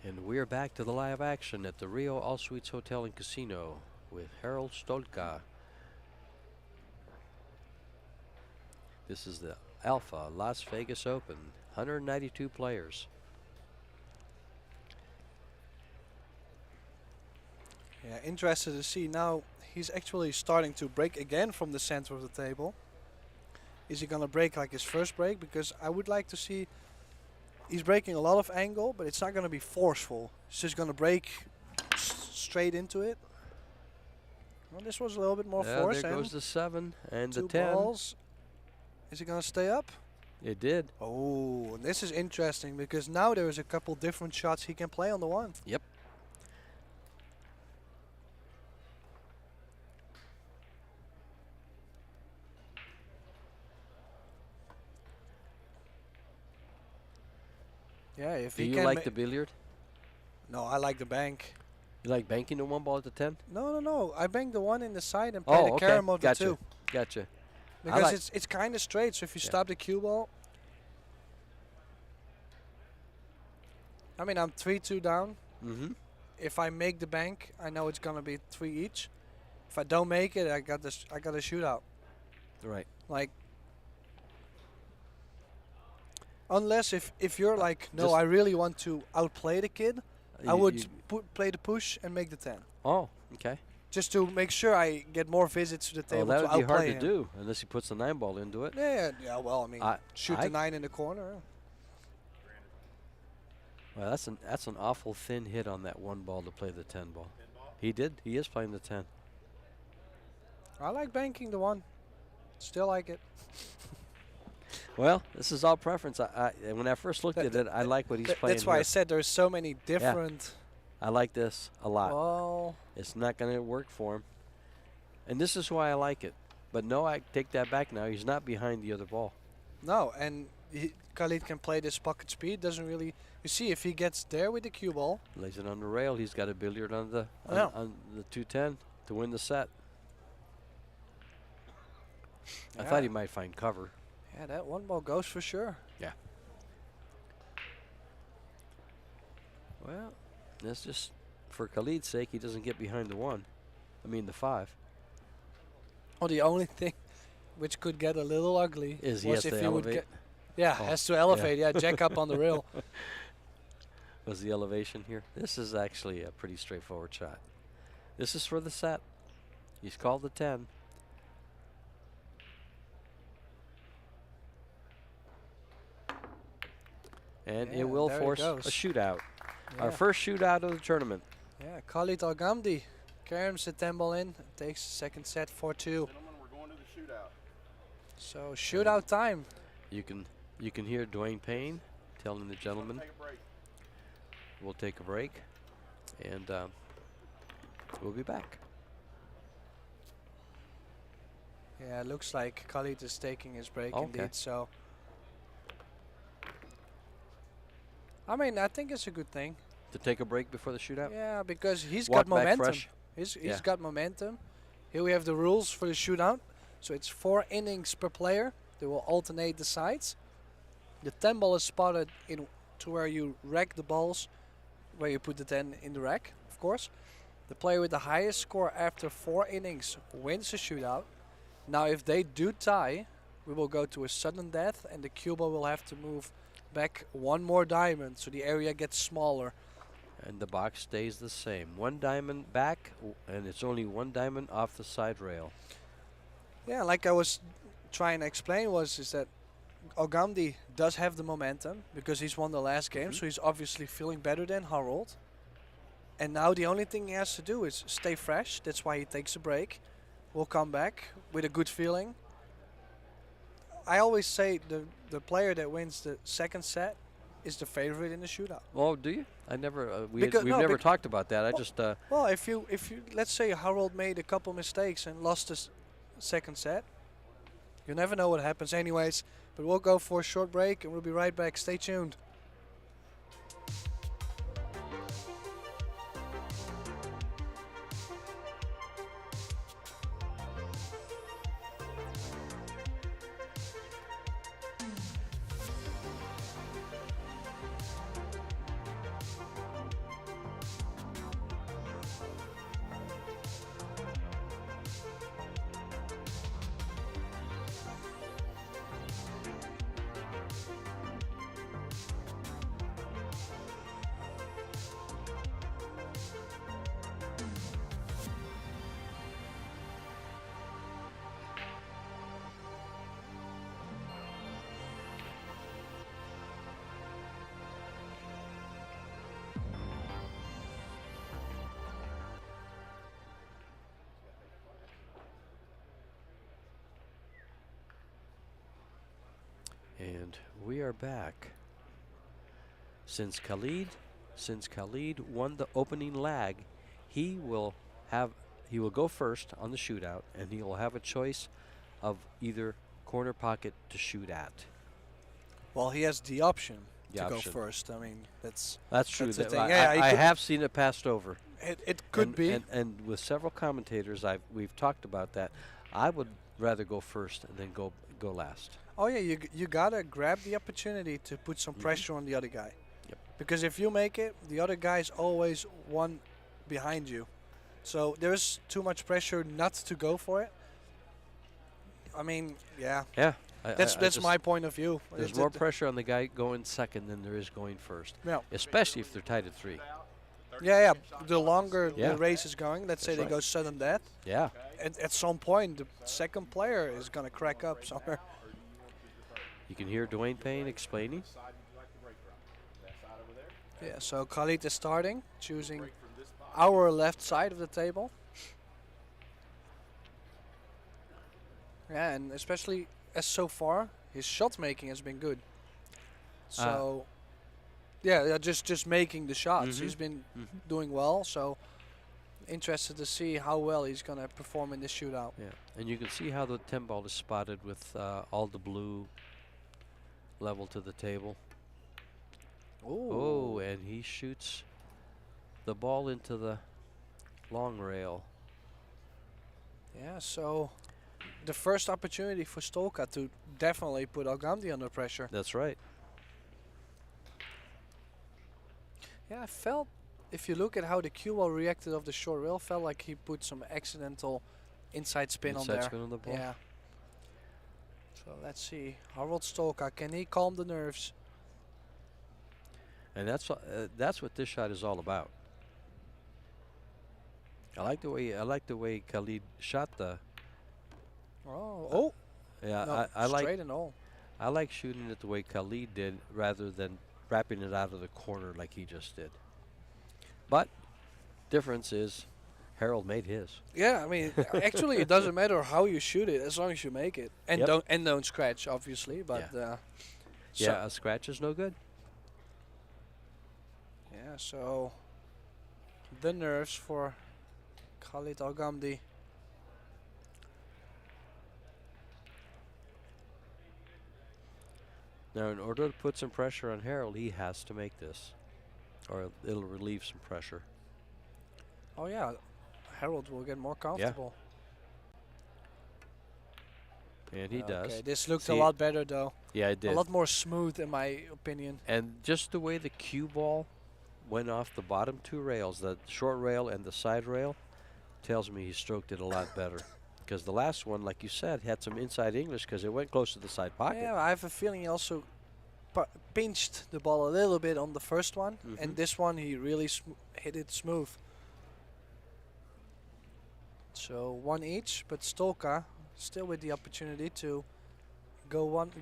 And we're back to the live action at the Rio All Suites Hotel and Casino with Harold Stolka. This is the Alfa Las Vegas Open, 192 players. Yeah, interested to see now. He's actually starting to break again from the center of the table. Is he gonna break like his first break? Because I would like to see. He's breaking a lot of angle, but it's not gonna be forceful. He's just gonna break straight into it. Well, this was a little bit more force. There goes the 7 and the two 10. balls. Is he gonna stay up? It did. Oh, and this is interesting because now there is a couple different shots he can play on the 1. Yep. Yeah, if Do he you can. like the billiard? No, I like the bank. You like banking the 1 ball at the 10? No. I bang the 1 in the side and play the carom of gotcha. the 2. Gotcha. Because it's kind of straight. So if you stop the cue ball, I mean, I'm 3-2 down. Mm-hmm. If I make the bank, I know it's gonna be 3 each. If I don't make it, I got a shootout. Right. Like, unless if you're like, no, just- I really want to outplay the kid, I You- would you- play the push and make the 10. Oh, okay. Just to make sure I get more visits to the Well, table that to would be hard outplay to him. do unless he puts the 9 ball into it. Yeah. Well, I mean, shoot I- the 9 in the corner. Well, that's an awful thin hit on that 1 ball to play the 10 ball. He did. He is playing the 10. I like banking the 1. Still like it. Well, this is all preference. When I first looked at it, I like what he's playing. That's why I here. said there's so many different. I like this a lot. Well, It's not going to work for him. And this is why I like it. But no, I take that back now. He's not behind the other ball. no, and Khalid can play this pocket speed. Doesn't really. You see, if he gets there with the cue ball, Lays it on the rail. He's got a billiard on the Yeah. on the 210 to win the set. I Yeah. thought he might find cover. yeah, that 1 ball goes for sure. Yeah. Well, that's just for Khalid's sake. He doesn't get behind the 1. I mean the 5. Well, the only thing which could get a little ugly Is he was has if to he would elevate? get. Yeah, Oh, has to elevate. Yeah, jack up on the rail. Was the elevation here? This is actually a pretty straightforward shot. This is for the set. He's called the 10. And Yeah, it will there it force goes. a shootout. Yeah. Our first shootout of the tournament. Yeah, Khalid Alghamdi caroms the 10 ball in. Takes the second set 4-2. Gentlemen, we're going to the shootout. So shootout time. You can hear Dwayne Payne telling the gentleman Take a break. we'll take a break, and we'll be back. Yeah, it looks like Khalid is taking his break Okay. indeed. So, I mean, I think it's a good thing. To take a break before the shootout? Yeah, because he's Walk got back momentum. fresh. He's Yeah. got momentum. Here we have the rules for the shootout. So it's 4 innings per player. They will alternate the sides. The 10 ball is spotted in to where you rack the balls, where you put the 10 in the rack, of course. The player with the highest score after 4 innings wins the shootout. Now, if they do tie, we will go to a sudden death, and the cue ball will have to move back 1 more diamond, so the area gets smaller. And the box stays the same. 1 diamond back, and it's only 1 diamond off the side rail. Yeah, like I was trying to explain is that Alghamdi does have the momentum because he's won the last game, so he's obviously feeling better than Harold. And now the only thing he has to do is stay fresh. That's why he takes a break. We'll come back with a good feeling. I always say the player that wins the second set is the favorite in the shootout. Oh, do you? I never. We've Because- no, never bec- talked about that. I well- just. Well, if you let's say Harold made a couple mistakes and lost the second set, you never know what happens anyways. But we'll go for a short break and we'll be right back. Stay tuned. And we are back. Since Khalid won the opening lag, he will go first on the shootout, and he will have a choice of either corner pocket to shoot at. Well, he has the option The to option. go first. I mean, that's true. the That thing. I have seen it passed over. It could be. And with several commentators, we've talked about that. I would rather go first and then go last. Oh yeah, you gotta grab the opportunity to put some pressure on the other guy. Yep. Because if you make it, the other guy's always one behind you. So there's too much pressure not to go for it. I mean, yeah. Yeah. That's my point of view. There's more pressure on the guy going second than there is going first. Yeah. Especially if they're tied at 3. Yeah. The longer Yeah. the race is going, let's say That's they right. go sudden death, Yeah. at some point the second player is gonna crack up somewhere. You can hear Dwayne Payne explaining. Yeah, so Khalid is starting, choosing our left side of the table. Yeah, and especially as so far, his shot making has been good. So, just making the shots. He's been doing well, so interested to see how well he's going to perform in this shootout. Yeah, and you can see how the 10 ball is spotted with all the blue level to the table. Oh, and he shoots the ball into the long rail. Yeah, so the first opportunity for Stolka to definitely put Alghamdi under pressure. That's right. Yeah, I felt, if you look at how the cue ball reacted off the short rail, felt like he put some accidental inside spin on there. Inside spin on the ball. Yeah. So let's see. Harold Stolka, can he calm the nerves? And that's what this shot is all about. I like the way Khalid shot the. Oh. Yeah, No, I like. straight and all. I like shooting it the way Khalid did rather than wrapping it out of the corner like he just did. But difference is Harold made his. Yeah, I mean, actually, it doesn't matter how you shoot it as long as you make it, and Yep. don't scratch, obviously. But Yeah, a scratch is no good. yeah, so the nerves for Khalid Alghamdi. Now, in order to put some pressure on Harold, he has to make this, or it'll relieve some pressure. Oh yeah, Harold will get more comfortable. And he does. Okay, this looked See, a lot better though. Yeah, it did. A lot more smooth in my opinion. And just the way the cue ball went off the bottom 2 rails, the short rail and the side rail, tells me he stroked it a lot better. Because the last one, like you said, had some inside English because it went close to the side pocket. Yeah, I have a feeling he also pinched the ball a little bit on the first one, and this one he really hit it smooth. So 1 each, but Stolka still with the opportunity to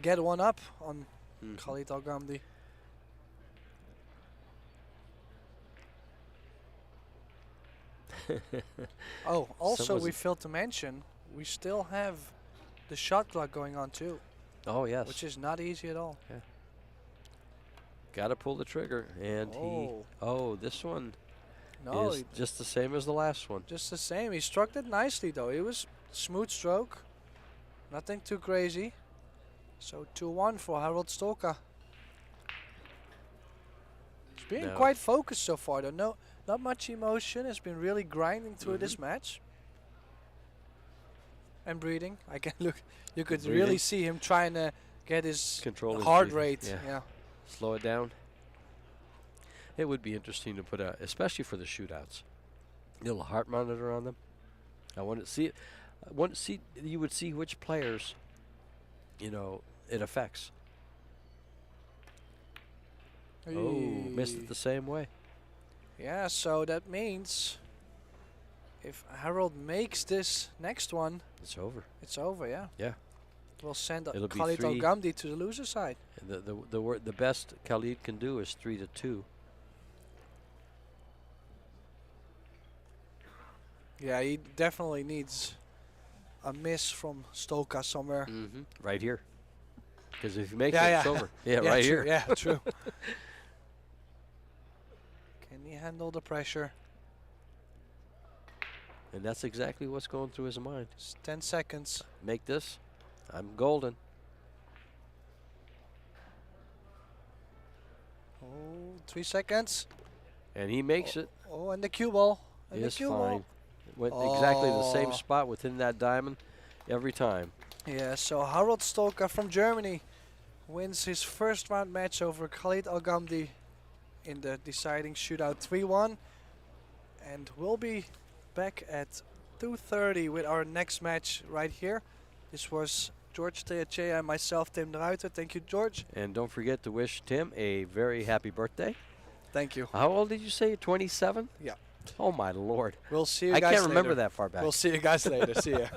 get one up on Khalid Alghamdi. Oh, also we failed to mention we still have the shot clock going on too. Oh, yes. Which is not easy at all. Yeah. Got to pull the trigger, and this one No, is just the same as the last one. just the same. He struck it nicely though. It was smooth stroke, nothing too crazy. So 2-1 for Harold Stolka. He's being No. quite focused so far though. No, not much emotion. Has been really grinding through this match. And breathing. I can look. You could really Breathing. see him trying to get his Control his heart breathing, rate. yeah. Yeah. Slow it down. It would be interesting to put especially for the shootouts, a little heart monitor on them. I want to see it. I want to see. You would see which players, it affects. Oh, missed it the same way. Yeah, so that means if Harold makes this next one, It's over. it's over, yeah. Yeah. We'll send It'll be Khalid 3. Alghamdi to the loser side. And the best Khalid can do is 3-2. Yeah, he definitely needs a miss from Stolka somewhere. Right here. Because if you make Yeah, it, yeah. it's over. Yeah, Yeah, right true. here. Yeah, true. Can he handle the pressure? And that's exactly what's going through his mind. It's 10 seconds. Make this, I'm golden. Oh, 3 seconds. And he makes it. Oh, and the cue ball. And It's the cue fine. ball. Went exactly the same Oh. spot within that diamond every time. Yeah, so Harold Stolka from Germany wins his first round match over Khalid Alghamdi in the deciding shootout 3-1. And we'll be back at 2:30 with our next match right here. This was George Teachea and myself, Tim de Ruiter. Thank you, George. And don't forget to wish Tim a very happy birthday. Thank you. How old did you say? 27? Yeah. Oh, my Lord. We'll see you I guys can't remember later. that far back. We'll see you guys later. See ya.